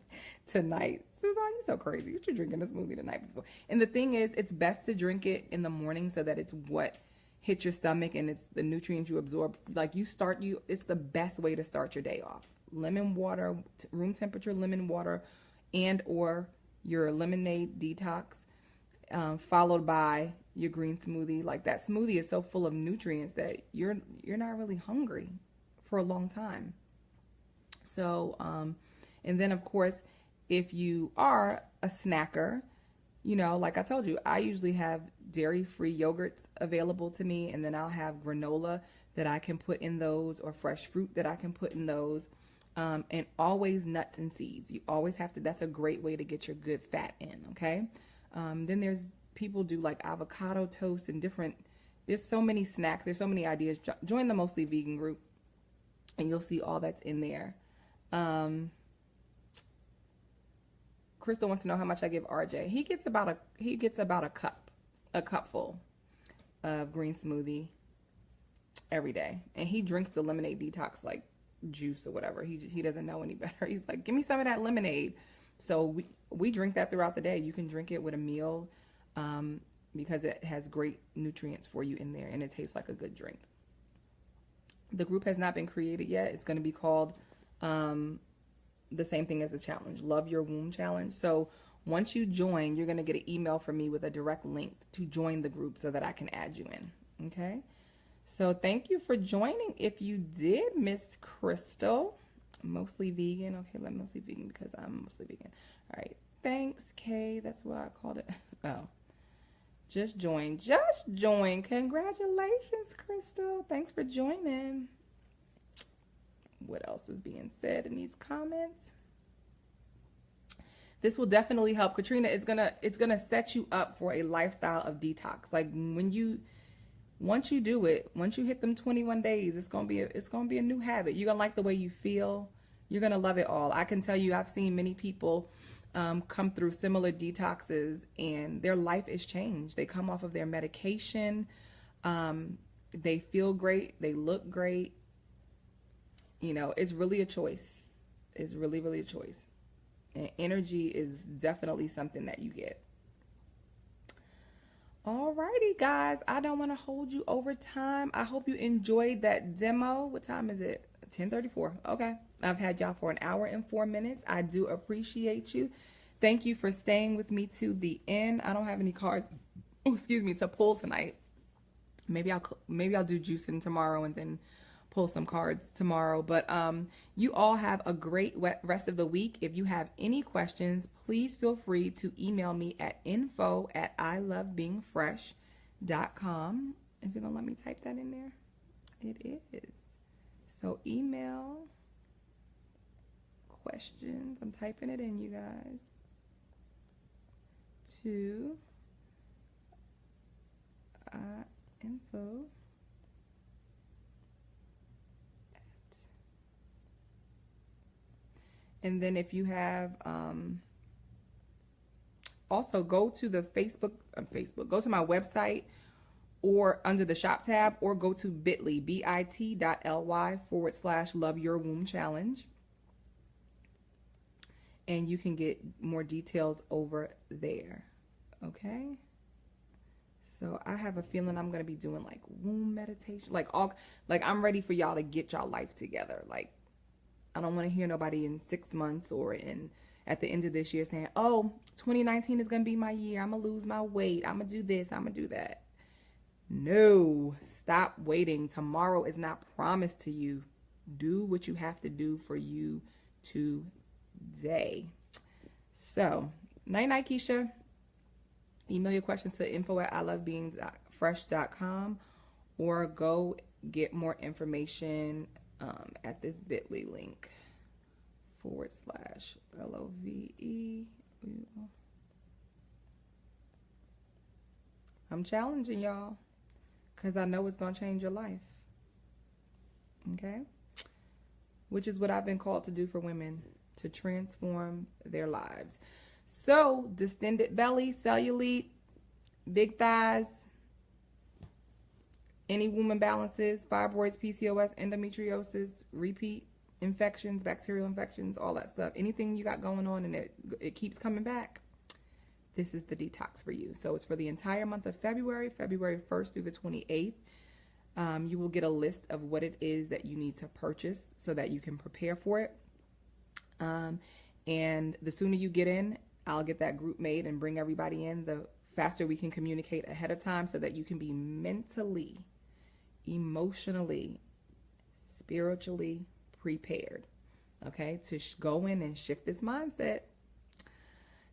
tonight. Suzanne, you're so crazy. You're drinking a smoothie the night before. And the thing is, it's best to drink it in the morning so that it's what hits your stomach and it's the nutrients you absorb. Like it's the best way to start your day off. Lemon water, room temperature lemon water, and or your lemonade detox, followed by your green smoothie. Like that smoothie is so full of nutrients that you're not really hungry for a long time. So, and then of course, if you are a snacker, you know, like I told you, I usually have dairy-free yogurts available to me, and then I'll have granola that I can put in those, or fresh fruit that I can put in those, and always nuts and seeds. You always have to, that's a great way to get your good fat in, okay? Then there's people do like avocado toast and there's so many snacks, there's so many ideas. Join the Mostly Vegan group, and you'll see all that's in there. Crystal wants to know how much I give RJ. He gets about a cupful of green smoothie every day, and he drinks the lemonade detox like juice or whatever. He doesn't know any better. He's like, give me some of that lemonade. So we drink that throughout the day. You can drink it with a meal, because it has great nutrients for you in there, and it tastes like a good drink. The group has not been created yet. It's going to be called the same thing as the challenge, Love Your Womb Challenge. So once you join, you're going to get an email from me with a direct link to join the group so that I can add you in. Okay. So thank you for joining. If you did, Miss Crystal, Mostly Vegan. Okay, let me Mostly Vegan because I'm mostly vegan. All right. Thanks, Kay. That's what I called it. Oh, just join. Just join. Congratulations, Crystal. Thanks for joining. What else is being said in these comments? This will definitely help. Katrina, it's gonna set you up for a lifestyle of detox. Like once you do it, once you hit them 21 days, it's gonna be a new habit. You're gonna like the way you feel. You're gonna love it all. I can tell you, I've seen many people come through similar detoxes, and their life is changed. They come off of their medication. They feel great. They look great. You know, it's really a choice. It's really, really a choice. And energy is definitely something that you get. Alrighty, guys. I don't want to hold you over time. I hope you enjoyed that demo. What time is it? 10:34. Okay. I've had y'all for an hour and 4 minutes. I do appreciate you. Thank you for staying with me to the end. I don't have any cards, to pull tonight. Maybe I'll do juicing tomorrow and then pull some cards tomorrow. But you all have a great rest of the week. If you have any questions, please feel free to email me at info@ilovebeingfresh.com. Is it gonna let me type that in there? It is. So email questions, I'm typing it in, you guys, to info And then if you have, also go to the Facebook, go to my website or under the shop tab, or go to bit.ly, bit.ly/Love Your Womb Challenge. And you can get more details over there. Okay. So I have a feeling I'm going to be doing like womb meditation, like I'm ready for y'all to get y'all life together. Like, I don't want to hear nobody in 6 months or at the end of this year saying, oh, 2019 is going to be my year. I'm going to lose my weight. I'm going to do this. I'm going to do that. No, stop waiting. Tomorrow is not promised to you. Do what you have to do for you today. So, night, Keisha. Email your questions to info@ilovebeingfresh.com or go get more information at this bit.ly link /LOVE. I'm challenging y'all because I know it's going to change your life. Okay? Which is what I've been called to do for women, to transform their lives. So, distended belly, cellulite, big thighs, any woman balances, fibroids, PCOS, endometriosis, repeat infections, bacterial infections, all that stuff. Anything you got going on and it keeps coming back, this is the detox for you. So it's for the entire month of February 1st through the 28th. You will get a list of what it is that you need to purchase so that you can prepare for it. And the sooner you get in, I'll get that group made and bring everybody in. The faster we can communicate ahead of time so that you can be mentally, emotionally, spiritually prepared, okay, to go in and shift this mindset.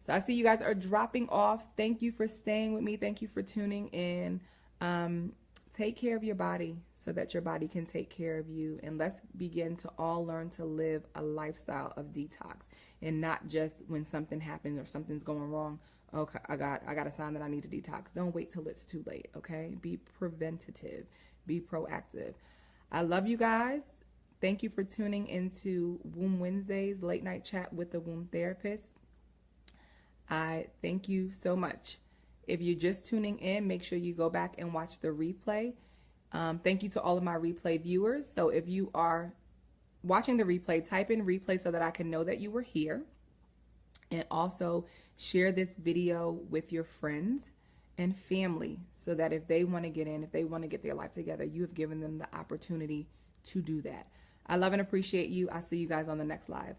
So I see you guys are dropping off. Thank you for staying with me. Thank you for tuning in. Take care of your body so that your body can take care of you. And let's begin to all learn to live a lifestyle of detox and not just when something happens or something's going wrong. Okay, I got a sign that I need to detox. Don't wait till it's too late, okay? Be preventative. Be proactive. I love you guys. Thank you for tuning into Womb Wednesdays, late night chat with the womb therapist. I thank you so much. If you're just tuning in, make sure you go back and watch the replay. Thank you to all of my replay viewers. So if you are watching the replay, type in replay so that I can know that you were here. And also share this video with your friends and family so that if they want to get in, if they want to get their life together, you have given them the opportunity to do that. I love and appreciate you. I'll see you guys on the next live.